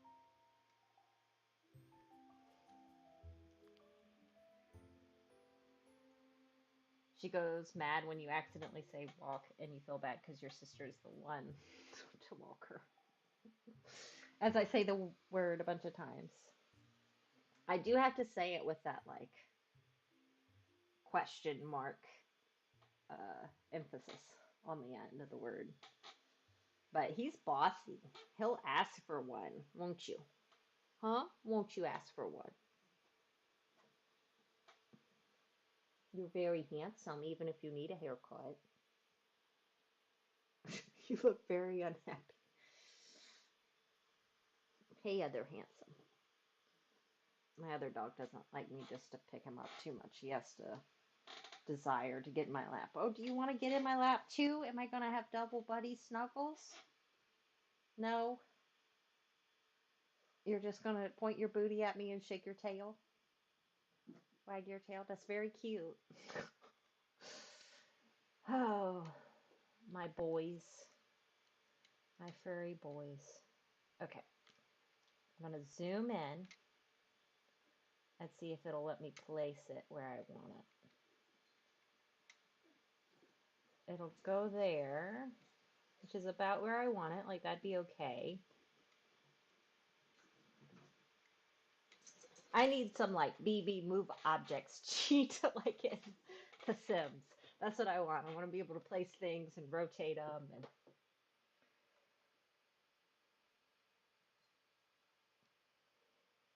She goes mad when you accidentally say walk and you feel bad because your sister's the one to walk her. As I say the word a bunch of times. I do have to say it with that like question mark emphasis on the end of the word. But he's bossy. He'll ask for one, won't you? Huh? Won't you ask for one? You're very handsome, even if you need a haircut. You look very unhappy. Hey, other handsome. My other dog doesn't like me just to pick him up too much. He has to desire to get in my lap. Oh, do you want to get in my lap too? Am I going to have double buddy snuggles? No? You're just going to point your booty at me and shake your tail? Wag your tail? That's very cute. Oh, my boys. My furry boys. Okay. I'm going to zoom in and see if it'll let me place it where I want it. It'll go there, which is about where I want it. Like, that'd be okay. I need some, like, BB move objects cheat like in The Sims. That's what I want. I want to be able to place things and rotate them. And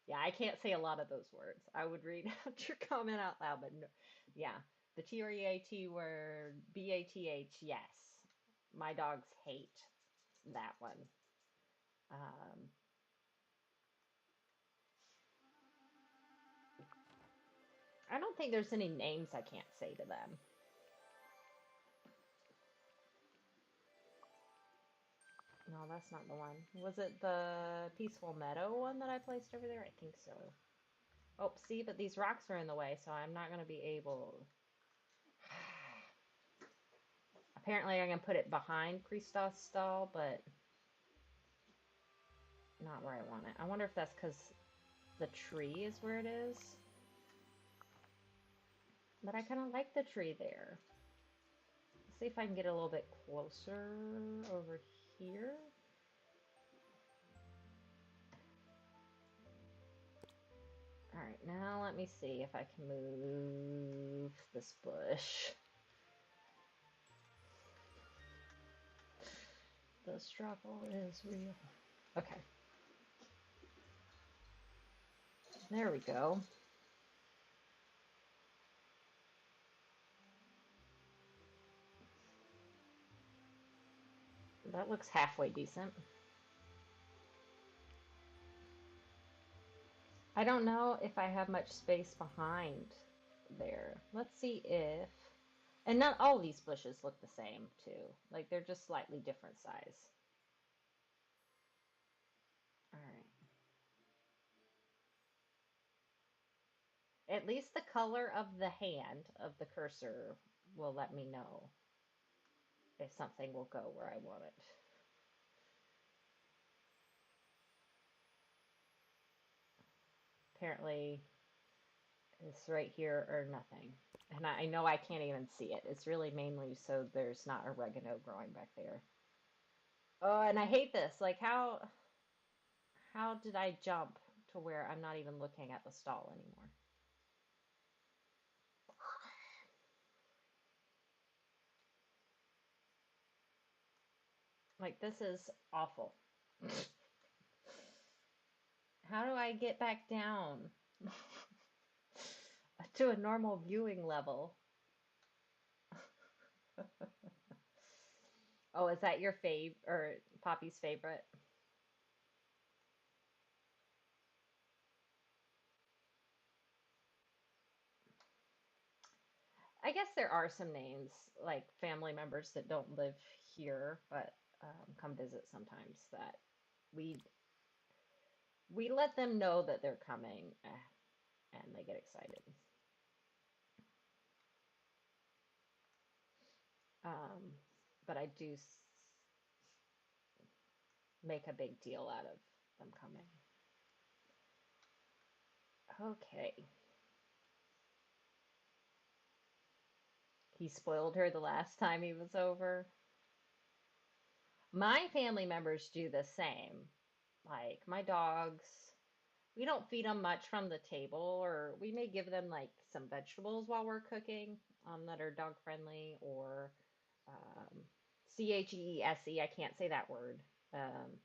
yeah, I can't say a lot of those words. I would read out your comment out loud, but no. Yeah, the T-R-E-A-T word, B-A-T-H, yes. My dogs hate that one. I don't think there's any names I can't say to them. No, that's not the one. Was it the Peaceful Meadow one that I placed over there? I think so. Oh, see, but these rocks are in the way, so I'm not going to be able... Apparently I can put it behind Christos' stall, but not where I want it. I wonder if that's because the tree is where it is. But I kind of like the tree there. Let's see if I can get a little bit closer over here. Alright, now let me see if I can move this bush. The struggle is real. Okay. There we go. That looks halfway decent. I don't know if I have much space behind there. Let's see if... And not all these bushes look the same, too. Like, they're just slightly different size. Alright. At least the color of the hand of the cursor will let me know if something will go where I want it. Apparently, it's right here or nothing. And I know I can't even see it. It's really mainly so there's not oregano growing back there. Oh, and I hate this. Like, how did I jump to where I'm not even looking at the stall anymore? Like, this is awful. How do I get back down to a normal viewing level? Oh, is that your fave or Poppy's favorite? I guess there are some names, like family members that don't live here, but come visit sometimes, that we let them know that they're coming, and they get excited. But I do make a big deal out of them coming. Okay. He spoiled her the last time he was over. My family members do the same. Like, my dogs We don't feed them much from the table, or we may give them like some vegetables while we're cooking that are dog friendly, or um, CHESE. I can't say that word. Um,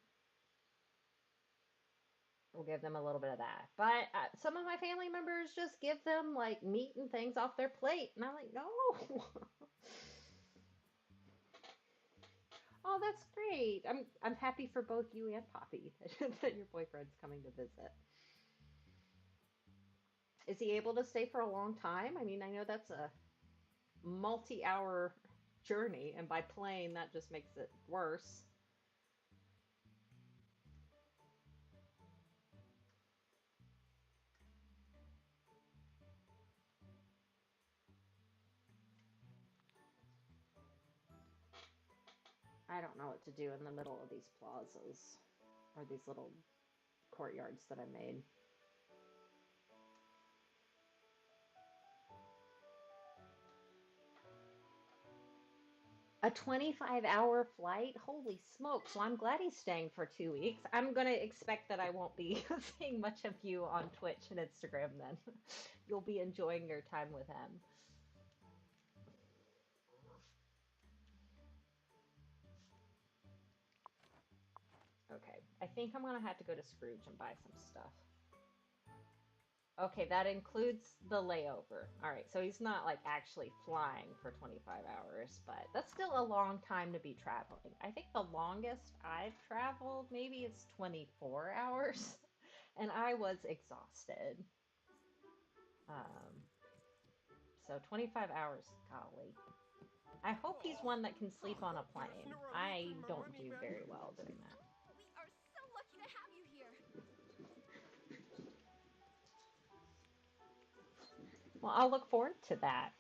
we'll give them a little bit of that. But some of my family members just give them like meat and things off their plate, and I'm like, no. Oh, that's great. I'm happy for both you and Poppy that your boyfriend's coming to visit. Is he able to stay for a long time? I mean, I know that's a multi-hour journey, and by plane, that just makes it worse. I don't know what to do in the middle of these plazas or these little courtyards that I made. A 25-hour flight? Holy smokes. Well, I'm glad he's staying for 2 weeks. I'm going to expect that I won't be seeing much of you on Twitch and Instagram then. You'll be enjoying your time with him. Okay, I think I'm going to have to go to Scrooge and buy some stuff. Okay, that includes the layover. All right, so he's not like actually flying for 25 hours, but that's still a long time to be traveling. I think the longest I've traveled maybe is 24 hours, and I was exhausted. So 25 hours, golly. I hope he's one that can sleep on a plane. I don't do very well doing that. We are so lucky to have you here. Well, I'll look forward to that.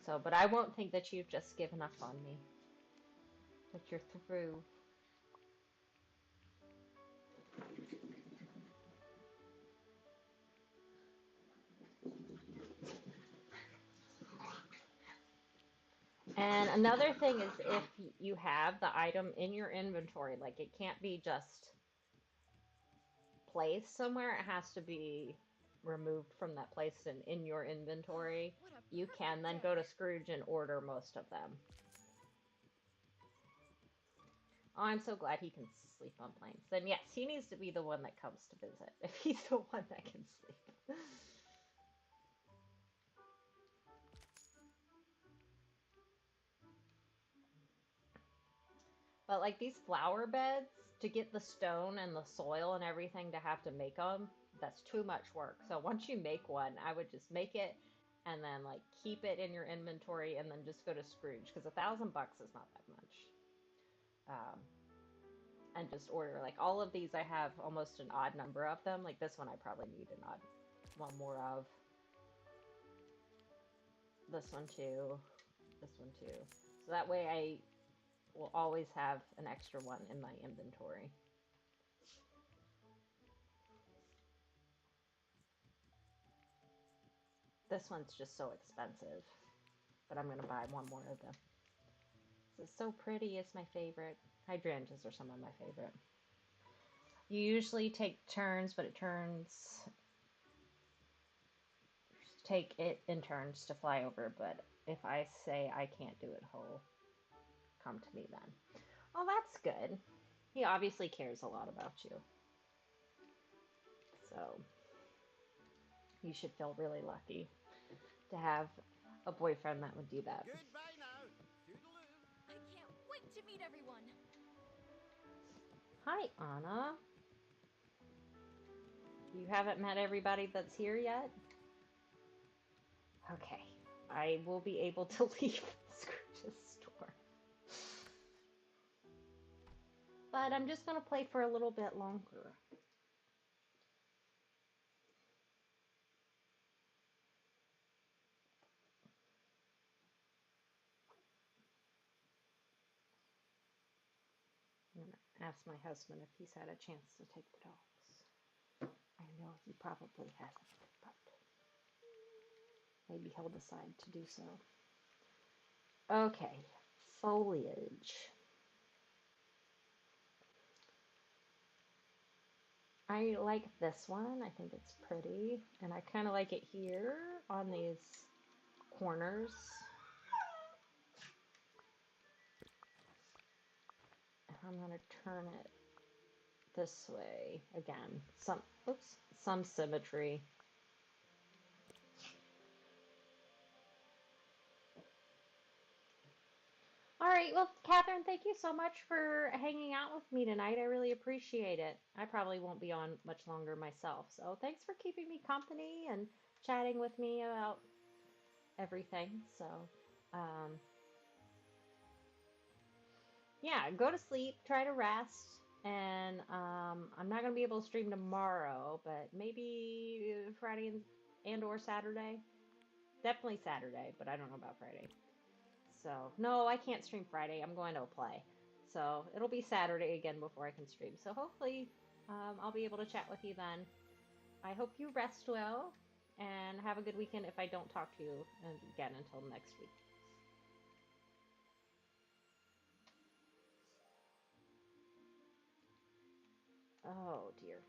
So, but I won't think that you've just given up on me. That you're through. And another thing is if you have the item in your inventory, like it can't be just placed somewhere, it has to be removed from that place and in your inventory. You can then go to Scrooge and order most of them. Oh, I'm so glad he can sleep on planes. Then yes, he needs to be the one that comes to visit, if he's the one that can sleep. But like these flower beds, to get the stone and the soil and everything to have to make them, that's too much work. So once you make one, I would just make it and then like keep it in your inventory and then just go to Scrooge because $1,000 is not that much. And just order like all of these. I have almost an odd number of them. Like this one, I probably need an odd one more of. This one too. This one too. So that way I will always have an extra one in my inventory. This one's just so expensive, but I'm gonna buy one more of them. This is so pretty. It's my favorite. Hydrangeas are some of my favorite. You usually take turns, but take it in turns to fly over, but if I say I can't do it whole, come to me then. Oh, that's good. He obviously cares a lot about you. So, you should feel really lucky to have a boyfriend that would do that. Goodbye now. Toodaloo. I can't wait to meet everyone. Hi, Anna. You haven't met everybody that's here yet? Okay, I will be able to leave Scrooge's store. But I'm just going to play for a little bit longer. I'm going to ask my husband if he's had a chance to take the dogs. I know he probably hasn't, but maybe he'll decide to do so. Okay, foliage. I like this one. I think it's pretty. And I kind of like it here on these corners. And I'm going to turn it this way again. Some symmetry. All right, well, Catherine, thank you so much for hanging out with me tonight. I really appreciate it. I probably won't be on much longer myself, so thanks for keeping me company and chatting with me about everything. So, um, yeah, go to sleep, try to rest, and I'm not gonna be able to stream tomorrow, but maybe Friday and or Saturday. Definitely Saturday, but I don't know about Friday. So, no, I can't stream Friday. I'm going to a play. So, it'll be Saturday again before I can stream. So, hopefully, I'll be able to chat with you then. I hope you rest well and have a good weekend if I don't talk to you again until next week. Oh, dear.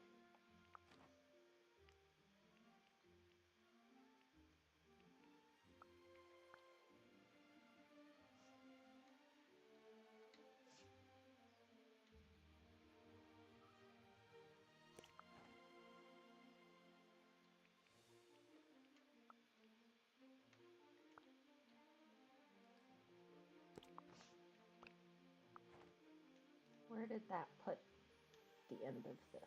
Where did that put the end of this?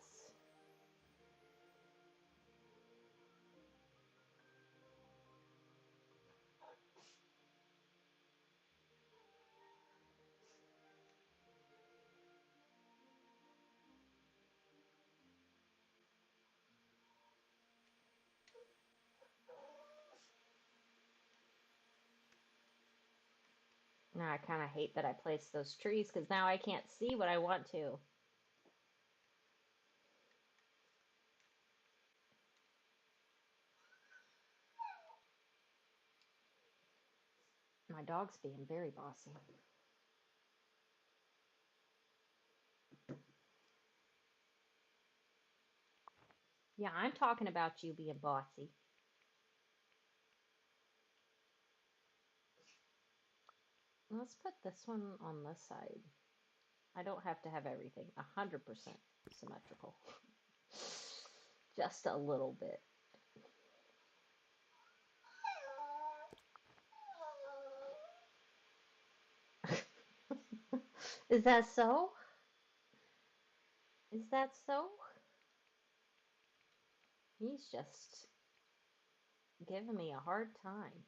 Now I kind of hate that I placed those trees because now I can't see what I want to. My dog's being very bossy. Yeah, I'm talking about you being bossy. Let's put this one on this side. I don't have to have everything 100% symmetrical. Just a little bit. Is that so? Is that so? He's just giving me a hard time.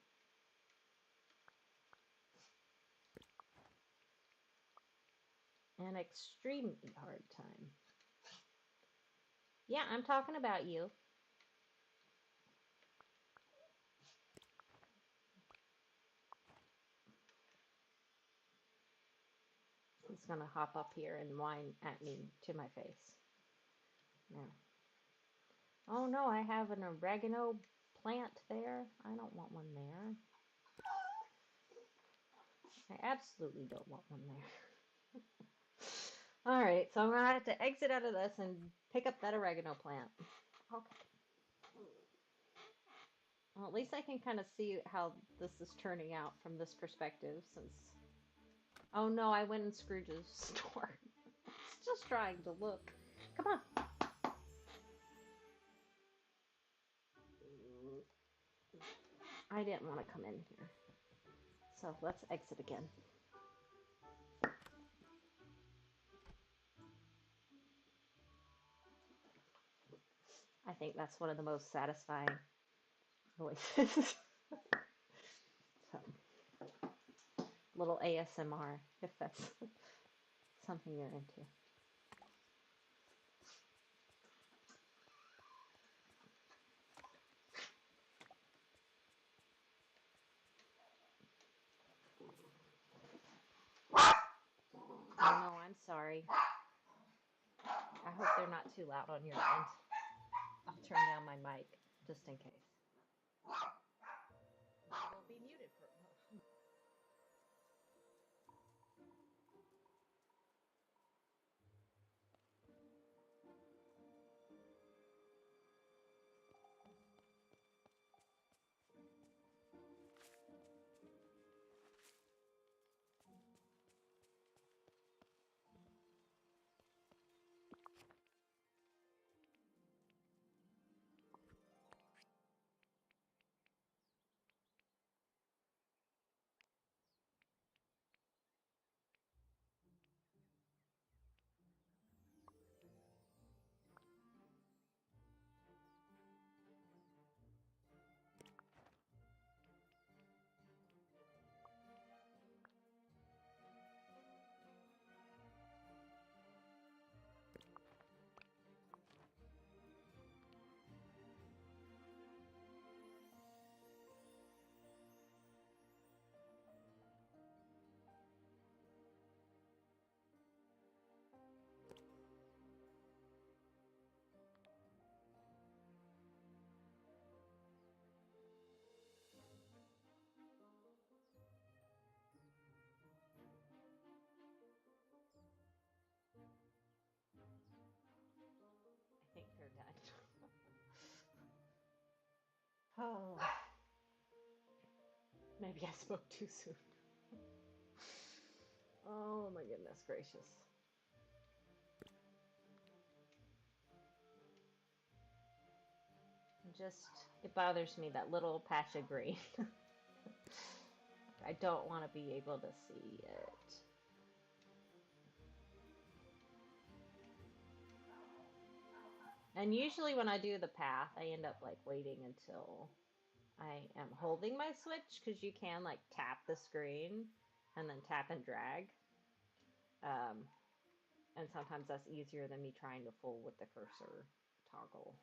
An extremely hard time. Yeah, I'm talking about you. He's gonna hop up here and whine at me to my face. Yeah. Oh no, I have an oregano plant there. I don't want one there. I absolutely don't want one there. All right, so I'm gonna have to exit out of this and pick up that oregano plant. Okay. Well, at least I can kind of see how this is turning out from this perspective since... Oh no, I went in Scrooge's store. It's just trying to look. Come on. I didn't want to come in here. So let's exit again. I think that's one of the most satisfying voices. So, little ASMR, if that's something you're into. Oh no, I'm sorry. I hope they're not too loud on your end. I'll turn down my mic just in case. I will be muted for... Oh, maybe I spoke too soon. Oh my goodness gracious. It bothers me, that little patch of green. I don't want to be able to see it. And usually when I do the path, I end up like waiting until I am holding my switch, because you can like tap the screen and then tap and drag. And sometimes that's easier than me trying to fool with the cursor toggle.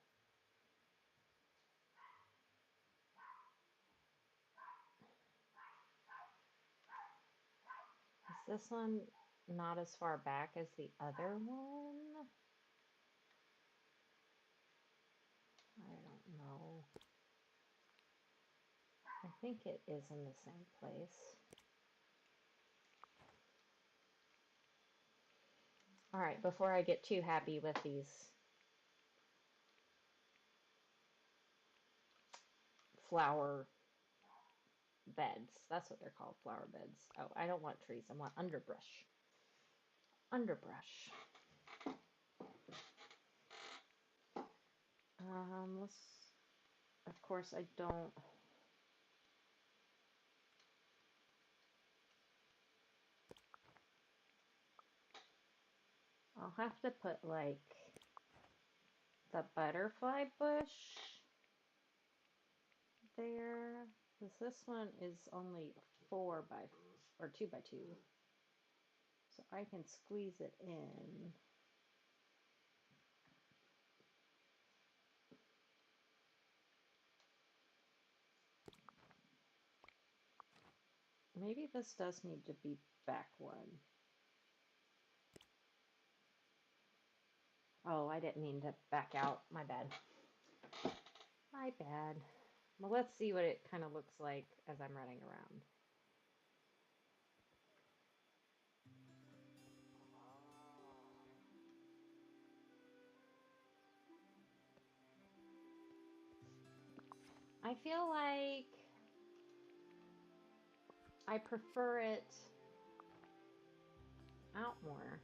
Is this one not as far back as the other one? I don't know. I think it is in the same place. All right, before I get too happy with these flower beds. That's what they're called, flower beds. Oh, I don't want trees. I want underbrush. Underbrush. Let's, of course, I don't. I'll have to put like the butterfly bush there, because this one is only 4 by or 2 by 2, so I can squeeze it in. Maybe this does need to be back one. Oh, I didn't mean to back out. My bad. My bad. Well, let's see what it kind of looks like as I'm running around. I feel like I prefer it out more.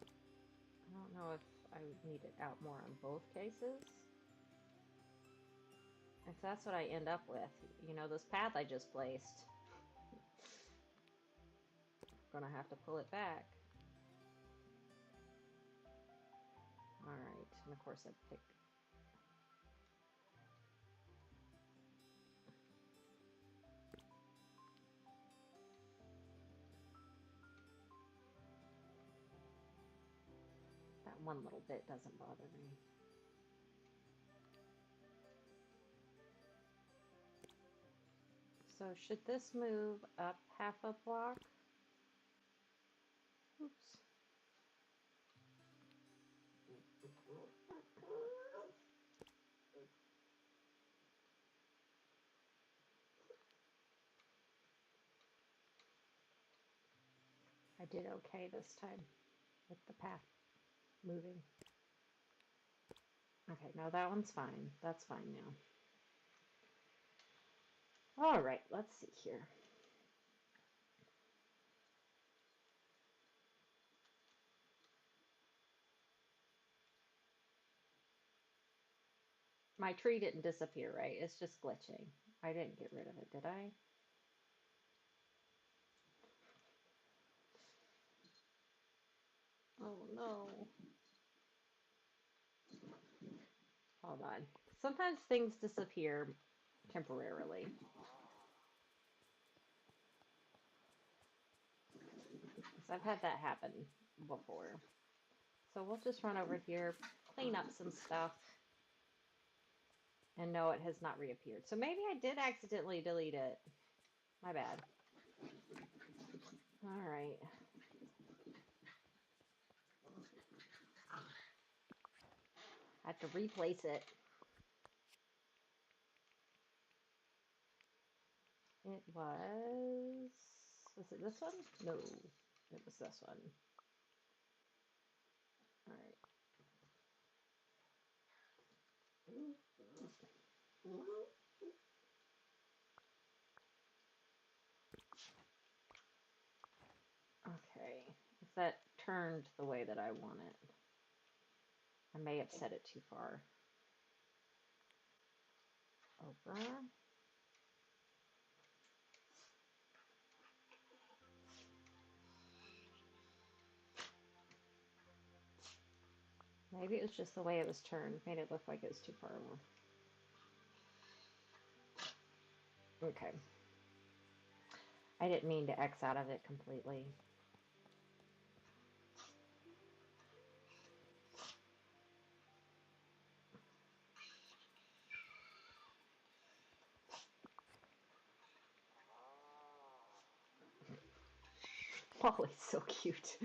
I don't know if I would need it out more on both cases. If that's what I end up with, you know, this path I just placed, I'm gonna have to pull it back. Alright, and of course I pick that one little bit, doesn't bother me. So should this move up half a block? Oops. I did okay this time with the path moving. Okay, no, that one's fine. That's fine now. All right, let's see here. My tree didn't disappear, right? It's just glitching. I didn't get rid of it, did I? Oh no. Hold on. Sometimes things disappear temporarily. So I've had that happen before. So we'll just run over here, clean up some stuff, and no, it has not reappeared. So maybe I did accidentally delete it. My bad. All right. I have to replace it. It was it this one? No, it was this one. All right. Okay, if that turned the way that I want it, I may have set it too far over. Maybe it was just the way it was turned, made it look like it was too far over. Okay. I didn't mean to X out of it completely. Wally's so cute.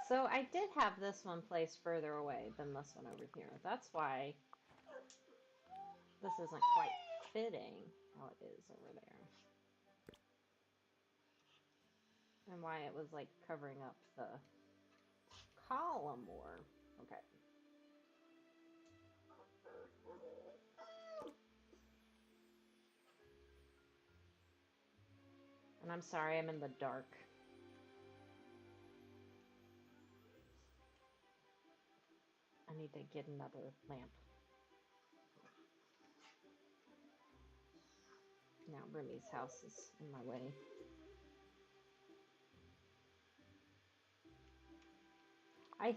So I did have this one placed further away than this one over here. That's why this isn't quite fitting how it is over there. And why it was like covering up the column more. Okay. And I'm sorry I'm in the dark. I need to get another lamp. Now Rumi's house is in my way. I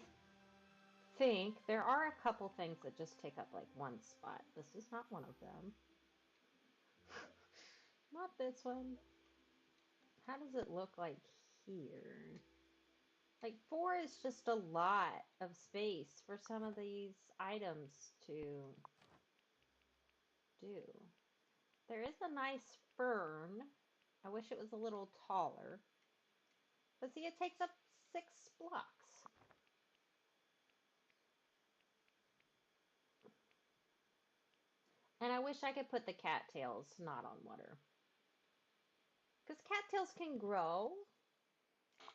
think there are a couple things that just take up like one spot. This is not one of them. Not this one. How does it look like here? Like 4 is just a lot of space for some of these items to do. There is a nice fern. I wish it was a little taller. But see, it takes up 6 blocks. And I wish I could put the cattails not on water. Because cattails can grow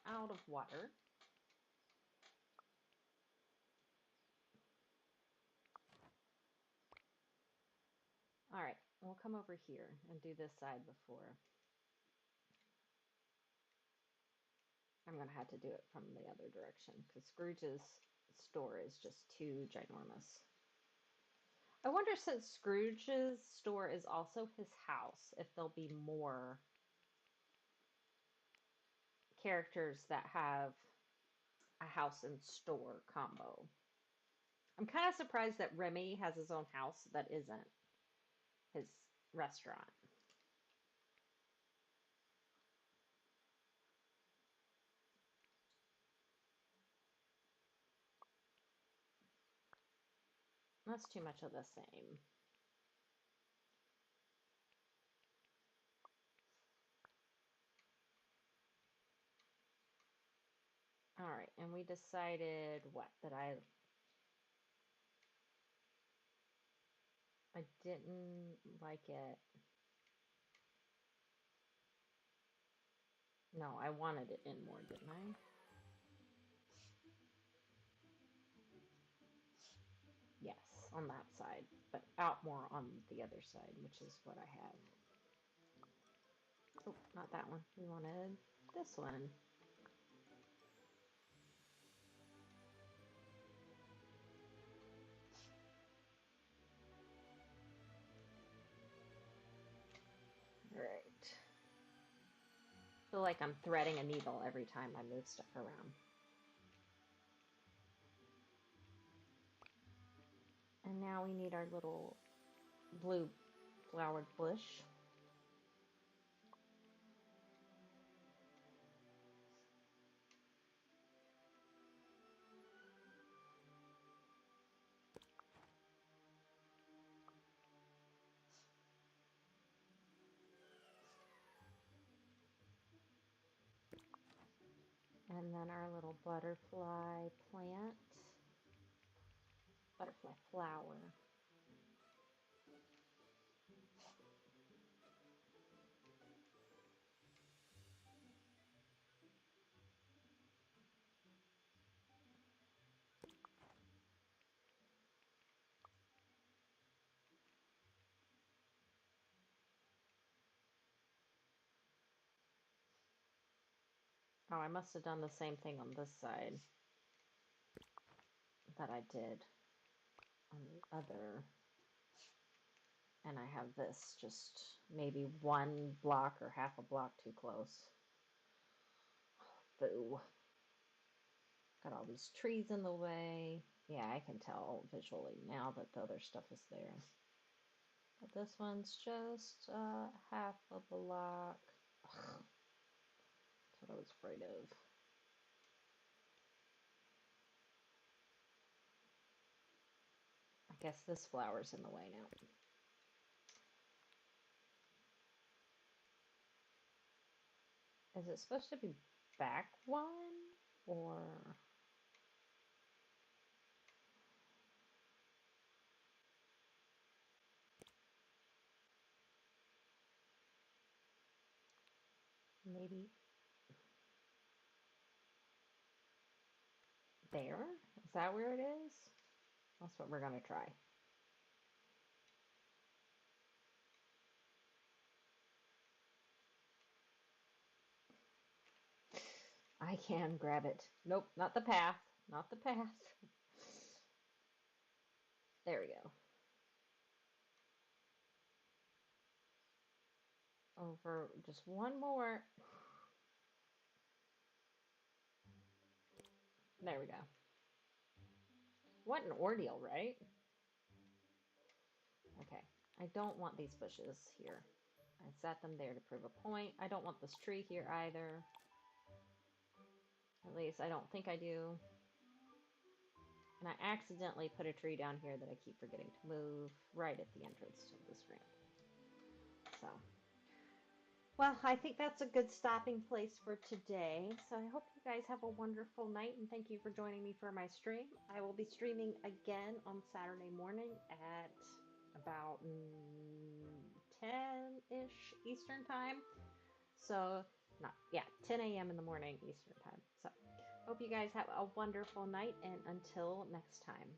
out of water. All right, we'll come over here and do this side before. I'm going to have to do it from the other direction because Scrooge's store is just too ginormous. I wonder, since Scrooge's store is also his house, if there'll be more characters that have a house and store combo. I'm kind of surprised that Remy has his own house that isn't his restaurant. That's too much of the same. All right, and we decided what? That I didn't like it. No, I wanted it in more, didn't I? Yes, on that side, but out more on the other side, which is what I have. Oh, not that one. We wanted this one. All right. Feel like I'm threading a needle every time I move stuff around. And now we need our little blue flowered bush. And then our little butterfly plant, butterfly flower. Oh, I must have done the same thing on this side that I did on the other. And I have this just maybe one block or half a block too close. Boo. Got all these trees in the way. Yeah, I can tell visually now that the other stuff is there. But this one's just half a block. Ugh, that's what I was afraid of. I guess this flower's in the way now. Is it supposed to be back one? Or... maybe there? Is that where it is? That's what we're going to try. I can grab it. Nope, not the path. Not the path. There we go. Over just one more. There we go. What an ordeal, right? Okay. I don't want these bushes here. I set them there to prove a point. I don't want this tree here either. At least I don't think I do. And I accidentally put a tree down here that I keep forgetting to move right at the entrance to this ramp. So, well, I think that's a good stopping place for today. So I hope you guys have a wonderful night, and thank you for joining me for my stream. I will be streaming again on Saturday morning at about 10-ish Eastern time. So, 10 a.m. in the morning Eastern time. So, hope you guys have a wonderful night, and until next time.